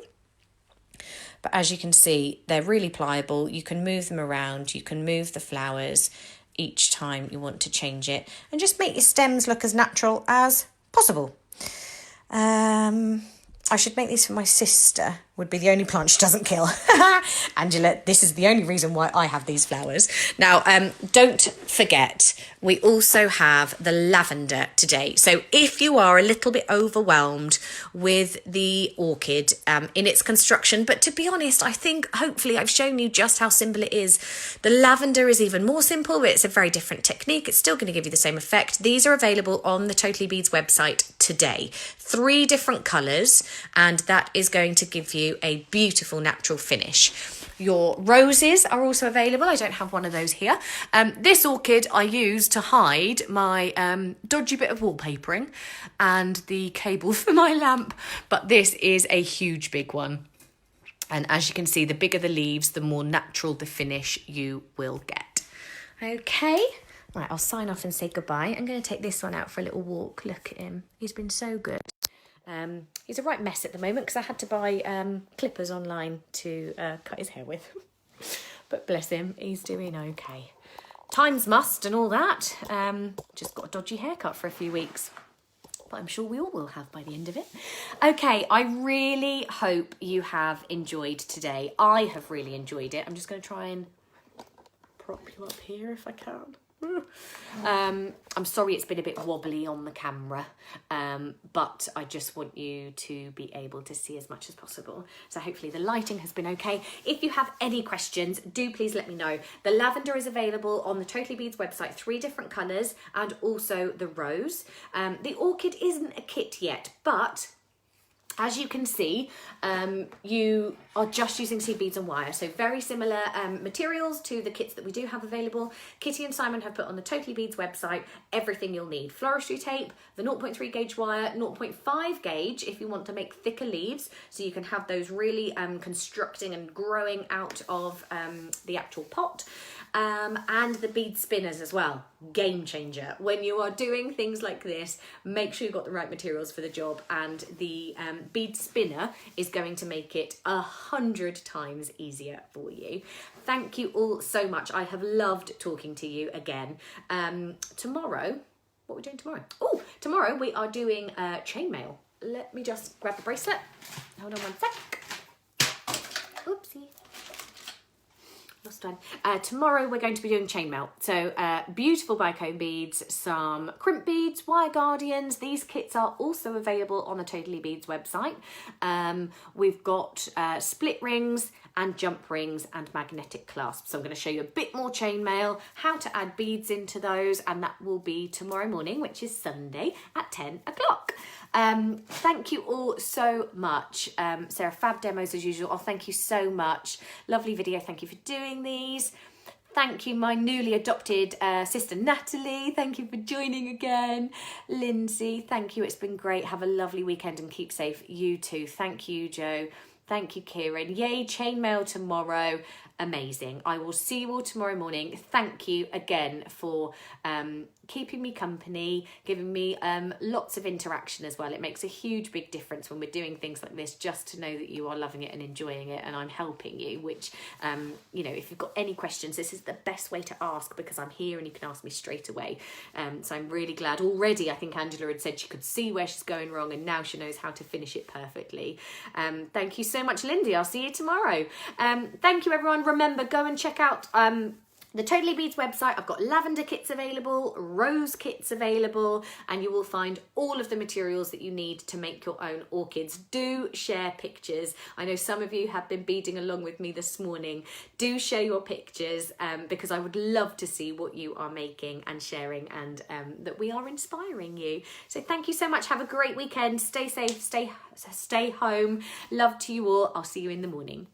But as you can see, they're really pliable. You can move them around. You can move the flowers each time you want to change it, and just make your stems look as natural as possible. I should make these for my sister, would be the only plant she doesn't kill. Angela, this is the only reason why I have these flowers. Now, don't forget, we also have the lavender today. So if you are a little bit overwhelmed with the orchid in its construction, but to be honest, I think hopefully I've shown you just how simple it is. The lavender is even more simple, but it's a very different technique. It's still going to give you the same effect. These are available on the Totally Beads website today. 3 different colours, and that is going to give you a beautiful natural finish. Your roses are also available. I don't have one of those here. This orchid I use to hide my dodgy bit of wallpapering and the cable for my lamp, but this is a huge big one. And as you can see, the bigger the leaves, the more natural the finish you will get. Okay. Right, I'll sign off and say goodbye. I'm going to take this one out for a little walk. Look at him. He's been so good. He's a right mess at the moment because I had to buy clippers online to cut his hair with. But bless him, he's doing okay. Times must and all that. Just got a dodgy haircut for a few weeks. But I'm sure we all will have by the end of it. Okay, I really hope you have enjoyed today. I have really enjoyed it. I'm just going to try and prop you up here if I can. I'm sorry it's been a bit wobbly on the camera, but I just want you to be able to see as much as possible. So hopefully the lighting has been okay. If you have any questions, do please let me know. The lavender is available on the Totally Beads website, 3 different colours, and also the rose. The orchid isn't a kit yet, but as you can see, you are just using seed beads and wire. So very similar materials to the kits that we do have available. Kitty and Simon have put on the Totally Beads website everything you'll need. Floristry tape, the 0.3 gauge wire, 0.5 gauge if you want to make thicker leaves. So you can have those really constructing and growing out of the actual pot. And the bead spinners as well. Game changer. When you are doing things like this, make sure you've got the right materials for the job, and the bead spinner is going to make it 100 times easier for you. Thank you all so much. I have loved talking to you again. Tomorrow, what are we doing tomorrow? Oh, tomorrow we are doing chainmail. Let me just grab the bracelet. Hold on one sec. Oopsie. Tomorrow we're going to be doing chainmail. So beautiful bicone beads, some crimp beads, wire guardians. These kits are also available on the Totally Beads website. We've got split rings and jump rings and magnetic clasps. So I'm going to show you a bit more chainmail, how to add beads into those, and that will be tomorrow morning, which is Sunday at 10 o'clock. Thank you all so much. Sarah, fab demos as usual. Oh, thank you so much. Lovely video. Thank you for doing these. Thank you, my newly adopted sister Natalie. Thank you for joining again. Lindsay, thank you. It's been great. Have a lovely weekend and keep safe. You too. Thank you, Joe. Thank you, Kieran. Yay, chainmail tomorrow. Amazing. I will see you all tomorrow morning. Thank you again for keeping me company, giving me lots of interaction as well. It makes a huge big difference when we're doing things like this, just to know that you are loving it and enjoying it and I'm helping you, which you know, if you've got any questions, this is the best way to ask, because I'm here and you can ask me straight away. So I'm really glad. Already I think Angela had said she could see where she's going wrong and now she knows how to finish it perfectly. Thank you so much, Lindy. I'll see you tomorrow. Thank you, everyone. Remember, go and check out the Totally Beads website. I've got lavender kits available, rose kits available, and you will find all of the materials that you need to make your own orchids. Do share pictures. I know some of you have been beading along with me this morning. Do share your pictures because I would love to see what you are making and sharing, and that we are inspiring you. So thank you so much. Have a great weekend. Stay safe. Stay home. Love to you all. I'll see you in the morning.